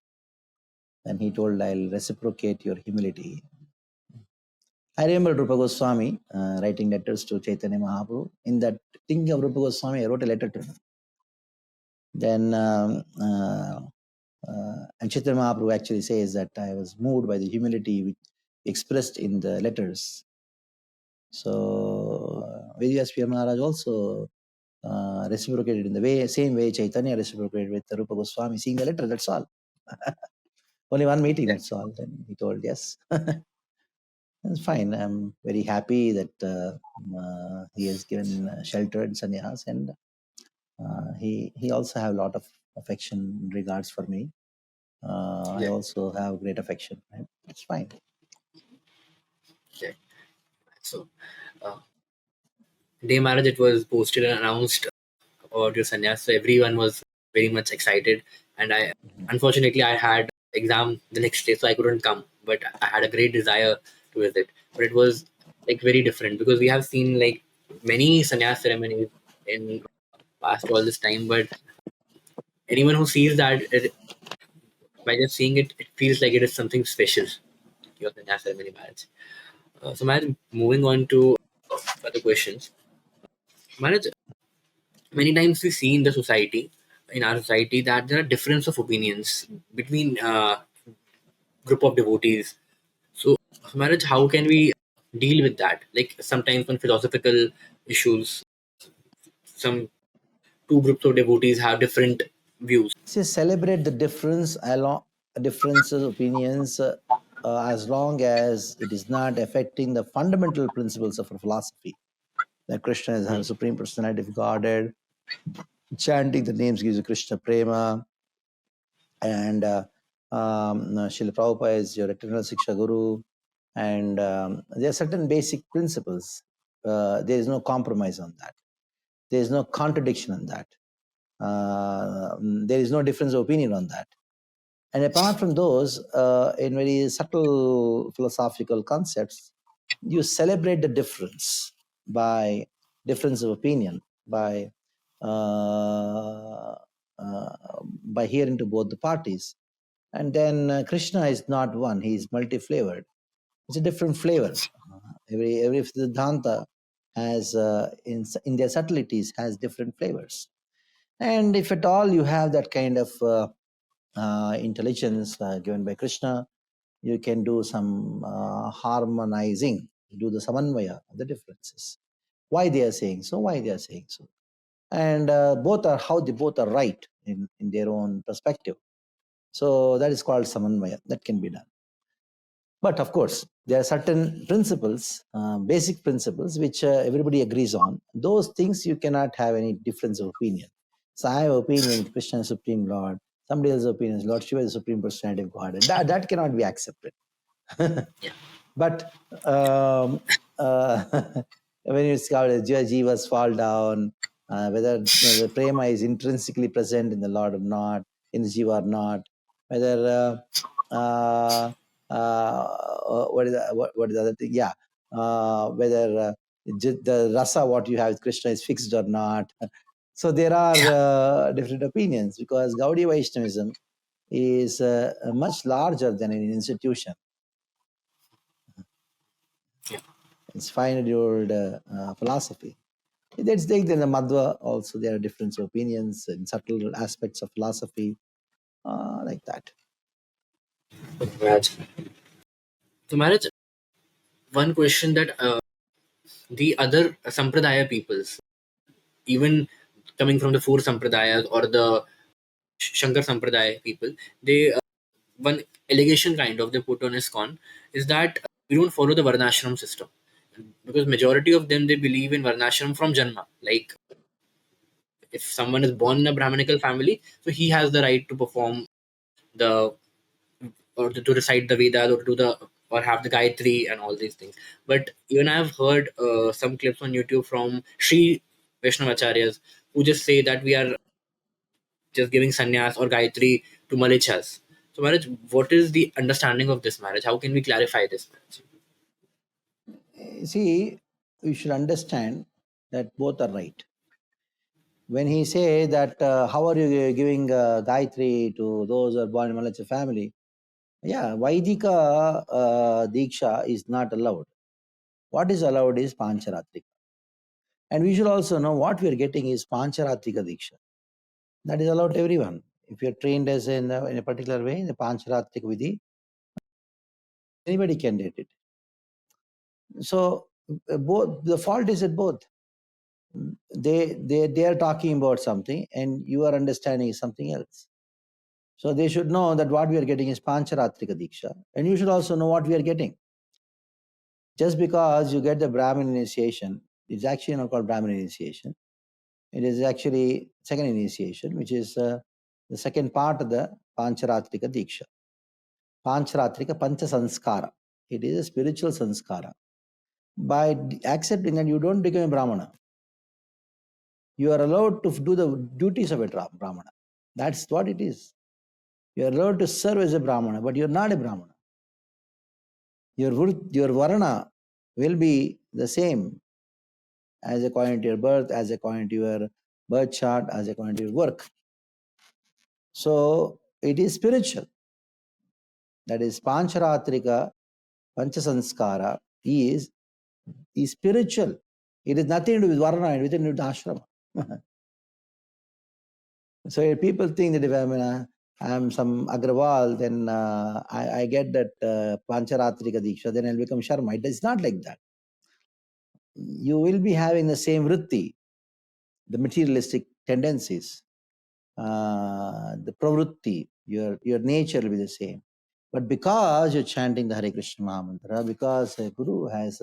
he told, I'll reciprocate your humility. I remember Rupa Goswami writing letters to Chaitanya Mahaprabhu. In that thinking of Rupa Goswami, I wrote a letter to him. Then, and Chaitanya Mahaprabhu actually says that I was moved by the humility which expressed in the letters. So, Vyasa Maharaj also reciprocated in the same way Chaitanya reciprocated with Rupa Goswami, seeing the letter, that's all. Only one meeting, that's all. Then he told yes. It's fine. I'm very happy that he has given shelter in sannyas, and he also have a lot of affection and regards for me. I also have great affection. Right? It's fine. Yeah. So, day Maharaj, it was posted and announced about your sannyas, so everyone was very much excited. And unfortunately, I had exam the next day, so I couldn't come. But I had a great desire to visit. But it was like very different because we have seen like many sannyas ceremonies in past all this time. But anyone who sees that, by just seeing it, it feels like it is something special. Your sannyas ceremony marriage. So, Maharaj, moving on to further questions. Maharaj, many times we see in the society, in our society, that there are difference of opinions between group of devotees. So, Maharaj, how can we deal with that? Like sometimes on philosophical issues, some two groups of devotees have different views. See, celebrate the difference along differences, opinions, as long as it is not affecting the fundamental principles of our philosophy. That Krishna is Hmm. our supreme personality of Godhead. Chanting the names gives you Krishna prema, and Srila Prabhupada is your eternal Siksha Guru, and there are certain basic principles. There is no compromise on that. There is no contradiction on that. There is no difference of opinion on that. And apart from those, in very subtle philosophical concepts, you celebrate the difference by difference of opinion, uh, by hearing to both the parties. And then Krishna is not one; he is multi-flavored. It's a different flavor. Every Siddhanta has, in their subtleties, has different flavors. And if at all you have that kind of intelligence given by Krishna, you can do some harmonizing, do the samanvaya of the differences. Why they are saying so, why they are saying so. And both are how they both are right in their own perspective. So that is called samanvaya. That can be done. But of course, there are certain principles, basic principles, which everybody agrees on. Those things you cannot have any difference of opinion. So I have opinion, Krishna is Supreme Lord. Somebody else's opinion is Lord Shiva is the Supreme Personality of God. That cannot be accepted. Yeah. But when it's called jivas fall down, whether the prema is intrinsically present in the Lord or not, in the jiva or not, whether what is the other thing? Yeah, whether the rasa what you have with Krishna is fixed or not. So there are different opinions because Gaudiya Vaishnavism is much larger than an institution. Yeah. It's 500-year-old philosophy. Let's take the Madhva also. There are different opinions in subtle aspects of philosophy, like that. Maharaj. So, Maharaj, one question that the other sampradaya peoples, even coming from the four sampradayas or the Shankar Sampradaya people, they one allegation kind of they put on ISKCON is that we don't follow the Varnashram system because majority of them they believe in Varnashram from Janma. Like if someone is born in a Brahminical family, so he has the right to perform the or to recite the Vedas or do the or have the Gayatri and all these things. But even I've heard some clips on YouTube from Sri Vaishnavacharyas who just say that we are just giving sannyas or Gayatri to Malichas. So, Maharaj, what is the understanding of this marriage? How can we clarify this marriage? See, we should understand that both are right. When he say that, how are you giving Gayatri to those who are born in Malacha family? Yeah, Vaidika Diksha is not allowed. What is allowed is Pancharatrika. And we should also know what we are getting is Pancharatrika Diksha. That is allowed to everyone. If you're trained as in a particular way, the Pancharatrika Vidhi, anybody can get it. So both the fault is at both. They are talking about something and you are understanding something else. So they should know that what we are getting is Pancharatrika Diksha, and you should also know what we are getting. Just because you get the Brahmin initiation, it's actually not called Brahmin initiation. It is actually second initiation, which is the second part of the Pancharatrika Diksha. Pancharatrika Pancha Sanskara. It is a spiritual sanskara. By accepting that, you don't become a Brahmana. You are allowed to do the duties of a Brahmana. That's what it is. You are allowed to serve as a Brahmana, but you are not a Brahmana. Your Varna will be the same as according to your birth, as according to your birth chart, as according to your work. So it is spiritual. That is Pancharatrika, Panchasanskara is spiritual. It is nothing to do with Varna and within the ashrama. So if people think that if I'm some Agrawal, then I get that Pancharatrika Diksha, then I'll become Sharma. It's not like that. You will be having the same vritti, the materialistic tendencies, the pravrutti, your nature will be the same. But because you're chanting the Hare Krishna Maha Mantra, because a Guru has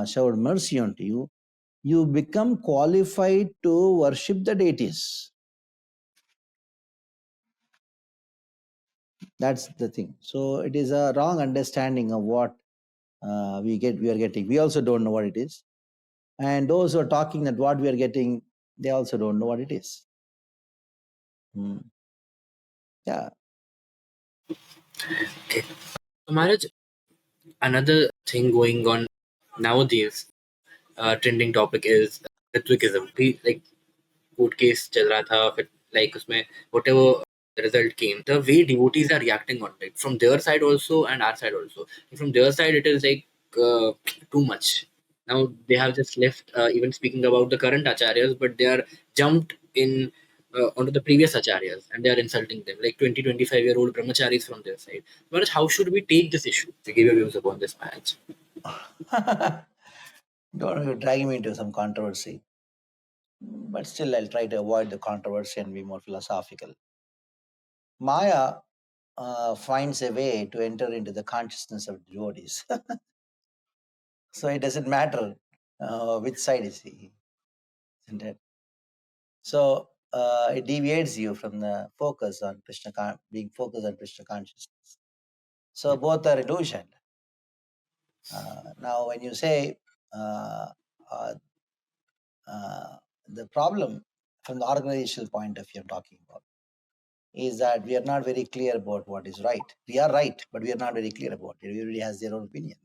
showered mercy onto you, you become qualified to worship the deities. That's the thing. So it is a wrong understanding of what we are getting. We also don't know what it is. And those who are talking that what we are getting, they also don't know what it is. Yeah. Okay. So Maharaj, another thing going on nowadays, trending topic is Ritvikism. Like court case चल रहा था फिर like उसमें whatever the result came, the way devotees are reacting on it from their side also and our side also. From their side it is like too much. Now they have just left even speaking about the current acharyas, but they are jumped in onto the previous acharyas and they are insulting them like 20-25-year-old brahmacharis from their side. But how should we take this issue? To give your views upon this match. Don't you drag me into some controversy. But still, I'll try to avoid the controversy and be more philosophical. Maya finds a way to enter into the consciousness of devotees. So it doesn't matter which side is he. Isn't it? So it deviates you from the focus on Krishna, being focused on Krishna consciousness. So both are illusion. Now, when you say uh, uh, the problem from the organizational point of view I'm talking about is that we are not very clear about what is right. We are right, but we are not very clear about it. Everybody has their own opinion.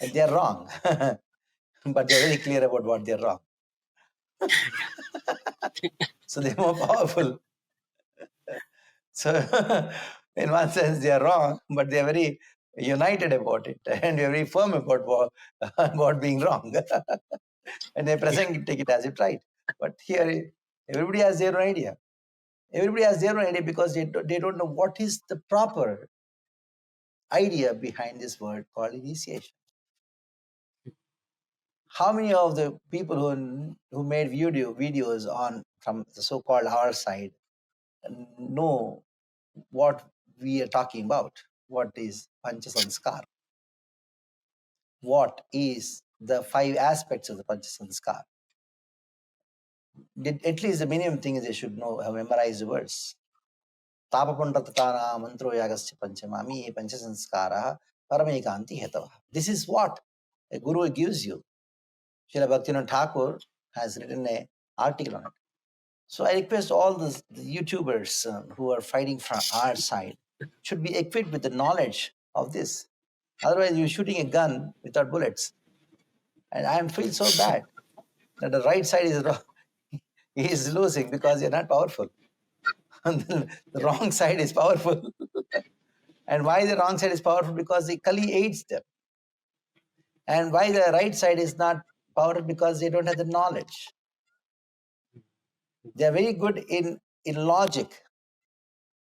And they are wrong. But they're very clear about what they're wrong. So they're more powerful. So in one sense, they are wrong, but they're very united about it and they're very firm about being wrong. And they present take it as it right. But here, everybody has their own idea. Everybody has their own idea because they don't know what is the proper idea behind this word called initiation. How many of the people who made videos on from the so-called our side know what we are talking about? What is Panchasanskar? What is the 5 aspects of the Panchasanskar? At least the minimum thing is they should know, have memorized the words. Tapapundatana mantro yagasya panchamami panchasanskara paramekanti hetava. This is what a guru gives you. Srila Bhaktivinoda Thakur has written an article on it. So I request all the YouTubers who are fighting from our side should be equipped with the knowledge of this. Otherwise, you're shooting a gun without bullets. And I feel so bad that the right side is wrong. He is losing because you're not powerful. And the wrong side is powerful. And why the wrong side is powerful? Because the Kali aids them. And why the right side is not powerful? Because they don't have the knowledge. They are very good in logic,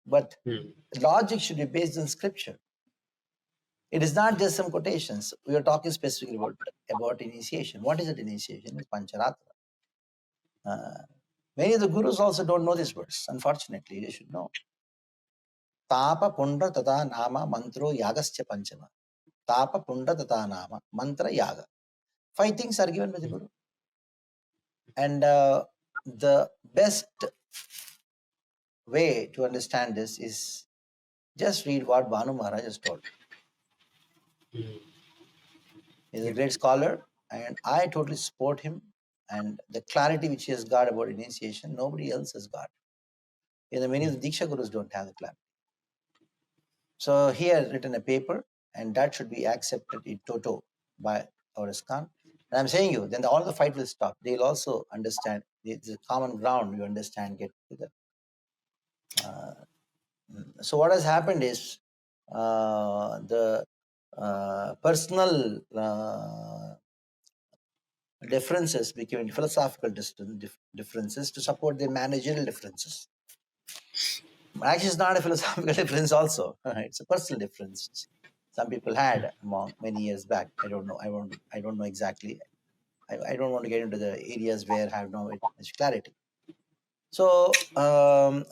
but logic should be based on scripture. It is not just some quotations. We are talking specifically about initiation. What is it, initiation? It's Pancharatra. Many of the gurus also don't know this verse. Unfortunately, they should know. Tapa punda tata nama mantro yagascha panchama. Tapa punda tata nama mantra yaga. 5 things are given by the guru. And the best way to understand this is just read what Bhanu Maharaj has told. He's a great scholar, and I totally support him. And the clarity which he has got about initiation, nobody else has got. Many of the Diksha Gurus don't have the clarity. So he has written a paper, and that should be accepted in toto by our ISKCON. And I'm saying you, then all the fight will stop. They'll also understand. It's a common ground, you understand, get together. So what has happened is the personal differences became philosophical differences to support their managerial differences. Actually, it's not a philosophical difference also. It's a personal difference some people had among many years back. I don't know. I don't know exactly. I don't want to get into the areas where I have no much clarity. So, Banu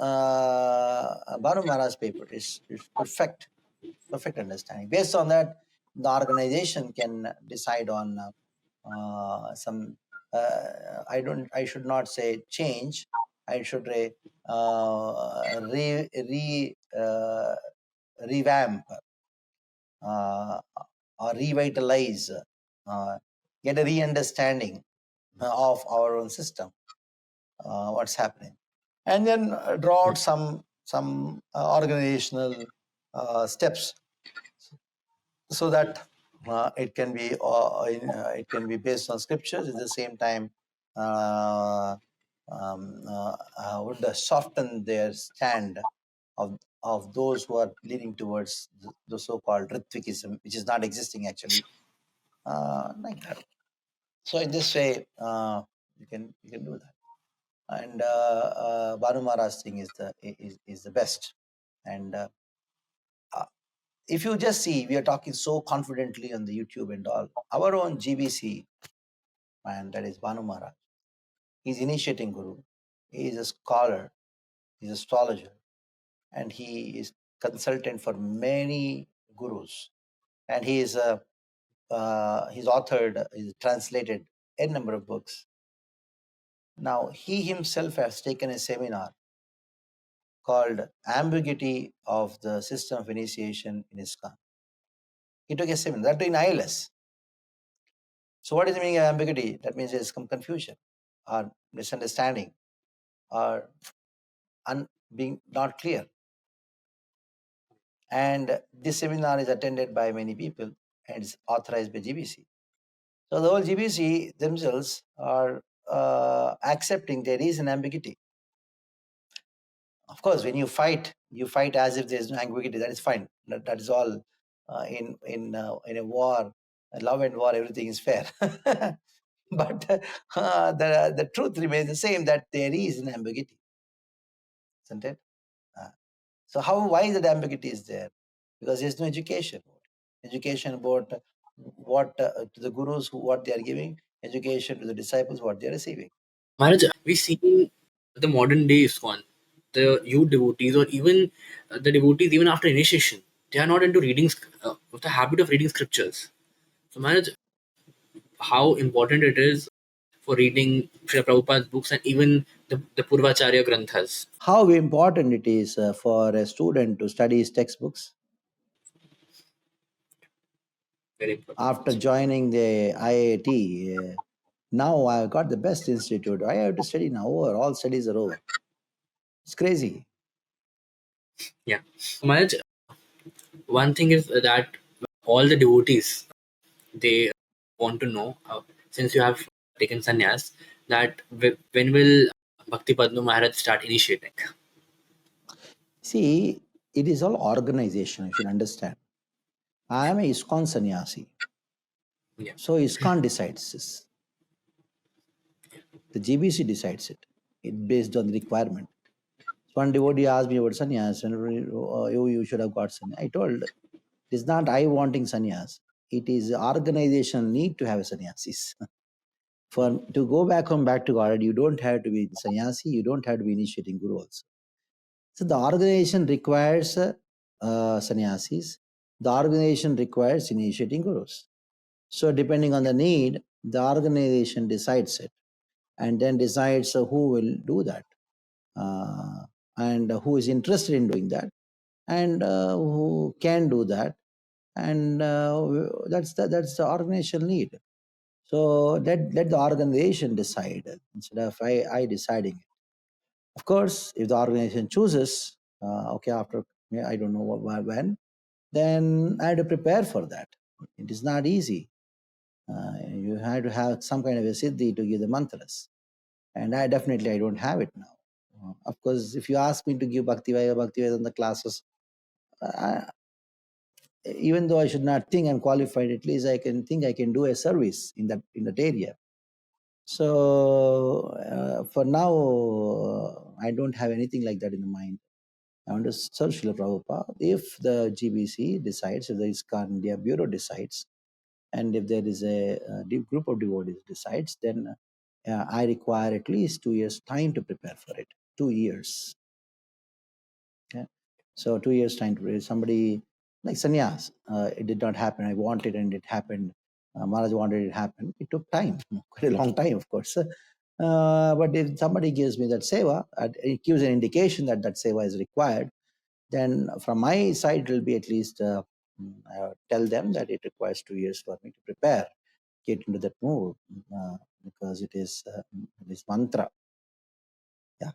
Maharaj's paper is perfect understanding. Based on that, the organization can decide on some. I should not say change. I should revamp or revitalize, get a re-understanding of our own system, what's happening, and then draw out some organizational steps so that it can be based on scriptures. At the same time, would soften their stand of those who are leaning towards the so-called Ritvikism, which is not existing actually, like that. So in this way, you can do that. And Banu Maharaj thing is the best. And if you just see, we are talking so confidently on the YouTube and all. Our own GBC man, that is Banu Maharaj. He's initiating guru. He is a scholar. He's an astrologer, and he is consultant for many gurus. And he is he's authored, he's translated a number of books. Now he himself has taken a seminar called Ambiguity of the System of Initiation in ISKCON. He took a seminar, that in ILS. So what is the meaning of ambiguity? That means there's some confusion or misunderstanding or being not clear. And this seminar is attended by many people and is authorized by GBC. So the whole GBC themselves are accepting there is an ambiguity. Of course, when you fight as if there is no ambiguity. That is fine. That is all in a war, love and war, everything is fair. But the truth remains the same, that there is an ambiguity, isn't it? So why that ambiguity is there? Because there's no education. Education about what to the gurus, what they are giving, education to the disciples, what they are receiving. Maharaj, we see in the modern day ISKCON, the youth devotees or even the devotees even after initiation, they are not into reading, with the habit of reading scriptures. So Maharaj, how important it is for reading Srila Prabhupada's books and even the Purvacharya Granthas. How important it is for a student to study his textbooks. Very important. After joining the IIT, now I've got the best institute. I have to study now. All studies are over. It's crazy. Yeah. Maharaj, one thing is that all the devotees, they want to know, since you have taken sannyas, that when will Bhakti Padma Maharaj start initiating? See, it is all organization, you should understand. I am a ISKCON sannyasi. Yeah. So ISKCON decides this. The GBC decides it. It's based on the requirement. One devotee asked me about sannyas, and you should have got sannyas. I told, it is not I wanting sannyas. It is the organization need to have sannyasis. For to go back home, back to God, you don't have to be sannyasi, you don't have to be initiating guru also. So the organization requires sannyasis. The organization requires initiating gurus. So depending on the need, the organization decides it, and then decides who will do that, and who is interested in doing that, and who can do that, and that's the organization need. So let the organization decide instead of I deciding it. Of course, if the organization chooses, okay, after I don't know when, then I had to prepare for that. It is not easy. You have to have some kind of a siddhi to give the mantras, and I don't have it now. Of course, if you ask me to give Bhakti Vaya in the classes, even though I should not think I'm qualified, at least I can think I can do a service in that area. So for now, I don't have anything like that in the mind. I want to serve Srila Prabhupada. If the GBC decides, if the ISKCON India Bureau decides, and if there is a deep group of devotees decides, then I require at least 2 years time to prepare for it. 2 years. Yeah. So 2 years time to prepare. Somebody like Sanyas, it did not happen. I wanted and it happened. Maharaj wanted it happen. It took time, quite a long time, of course. But if somebody gives me that seva, it gives an indication that that seva is required, then from my side, it will be at least I tell them that it requires 2 years for me to prepare, get into that mood, because it is mantra. Yeah.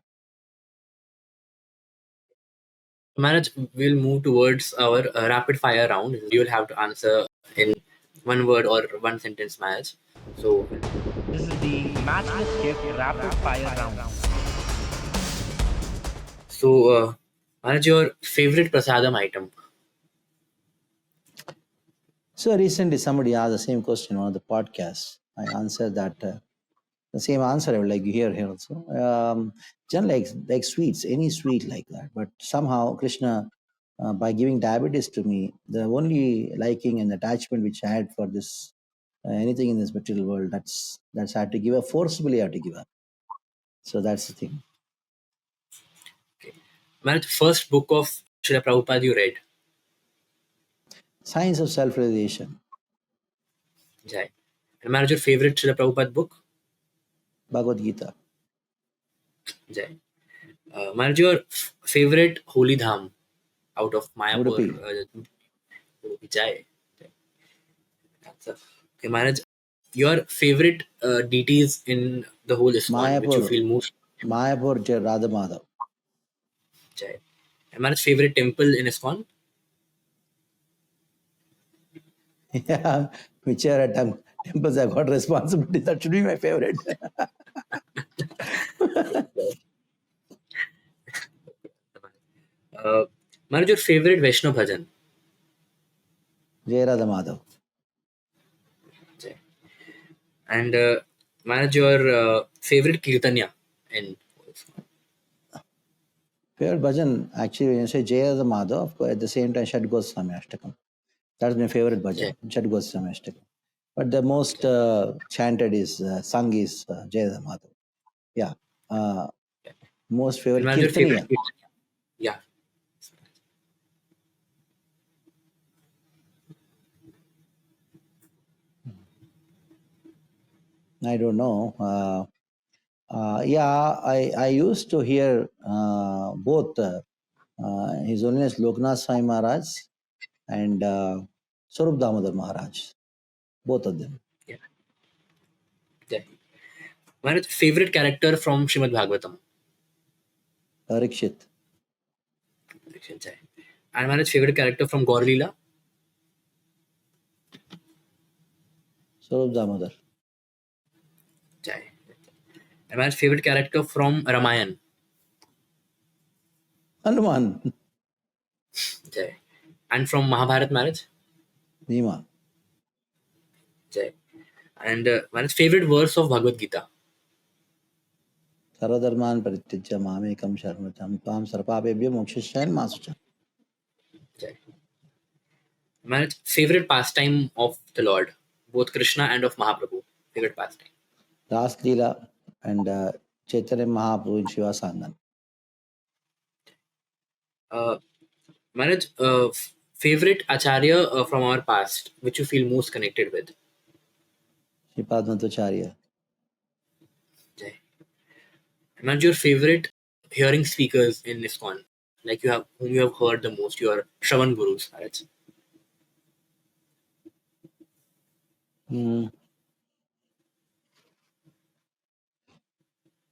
Maharaj, we'll move towards our rapid fire round. You'll have to answer in one word or one sentence, Maharaj. So This is the Matchless Gift Rapid Fire Round. Maharaj, your favorite prasadam item? So recently somebody asked the same question on the podcast. I answered that the same answer I would like to hear here also. Generally like sweets, any sweet like that. But somehow Krishna, by giving diabetes to me, the only liking and attachment which I had for this anything in this material world, that's I had to give up forcibly. I had to give up. So that's the thing. Okay. Maharaj, first book of Srila Prabhupada you read? Science of Self-Realization. Jai. And Maharaj, your favorite Srila Prabhupada book? Bhagavad Gita. Jai. Maharaj, your favorite holy dham out of Mayapur? Udupi. Jai. Okay, Maharaj, your favorite deities in the whole ISKCON, which you feel most? Mayapur Radha Madhav. Jai. And Maharaj, favorite temple in ISKCON? Yeah, whichever temples I got responsibility, that should be my favorite. Maharaj, your favorite Vaishnav bhajan? Jai Radha Madhav. Jai. And Maharaj, your favorite kirtanya in Favorite bhajan, actually, when you say Jai Radha Madhav, of course, at the same time, Shad Goswami Ashtakam. That's my favorite bhajan, Shad Goswami Ashtakam. But the most chanted is, sung is Jai Radha Madhav. Yeah. Most favorite Maharaj, your favorite Kirtaniya. Yeah. I don't know. Yeah, I used to hear both His Holiness Loknath Swami Maharaj and Swarup Damodar Maharaj, both of them. Yeah. Jai. Maharaj, favorite character from Srimad Bhagavatam? Parikshit. Jai. And Maharaj, favorite character from Gaur Leela? Swarup Damodar. Jai. And Maharaj, favorite character from Ramayan? Hanuman. Jai. And from Mahabharat, Maharaj? Bhima. Jai. And Maharaj, favorite verse of Bhagavad Gita? Sarvadharman Paritijya Mamekam Sharmatam Tam Sarpabhebhyo Mokshishyan Masucha. Jai. Maharaj, favorite pastime of the Lord, both Krishna and of Mahaprabhu? Favorite pastime? Ras Leela and Chaitanya Mahaprabhu in Shiva Sangan. Maharaj, favorite acharya from our past, which you feel most connected with? Sripad Madhvacharya. Jai. Maharaj, your favorite hearing speakers in ISKCON, like whom you have heard the most, your Shravan Gurus, Maharaj?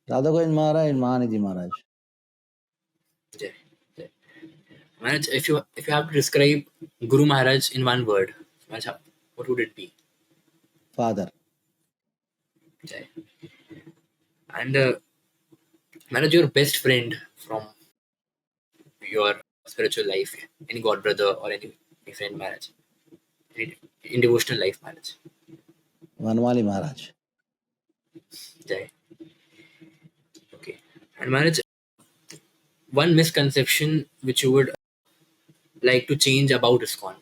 Radha Govind Maharaj and Mahanidhi Maharaj. Jai. Jai. Maharaj, if you have to describe Guru Maharaj in one word, Maharaj, what would it be? Father. Jai. And Maharaj, your best friend from your spiritual life, any god brother or any friend, Maharaj, in devotional life, Maharaj? Vanmali Maharaj. Jai. Okay. And Maharaj, one misconception which you would like to change about ISKCON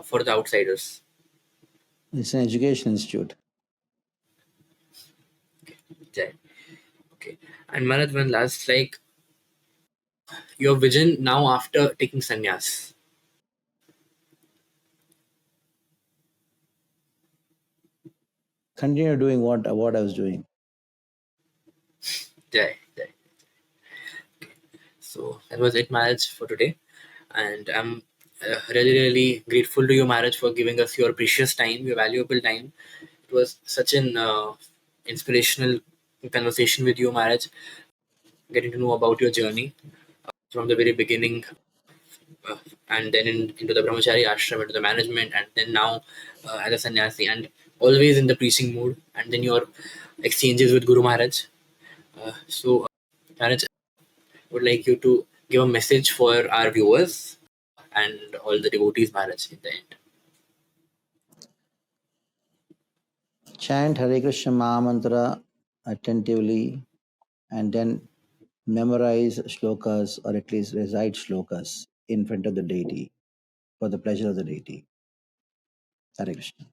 for the outsiders. It's an education institute. Jai. Okay. And Maharaj, one last, like, your vision now after taking sannyas. Continue doing what I was doing. Jai. Jai. So that was it, Maharaj, for today. And I'm really, really grateful to you, Maharaj, for giving us your precious time, your valuable time. It was such an inspirational conversation with you, Maharaj, getting to know about your journey from the very beginning, uh, and then into the brahmachari ashram, into the management, and then now as a sannyasi, and always in the preaching mood, and then your exchanges with Guru Maharaj. Maharaj, would like you to give a message for our viewers and all the devotees, Maharaj, in the end. Chant Hare Krishna Mahamantra attentively and then memorize shlokas or at least recite shlokas in front of the deity for the pleasure of the deity. Hare Krishna.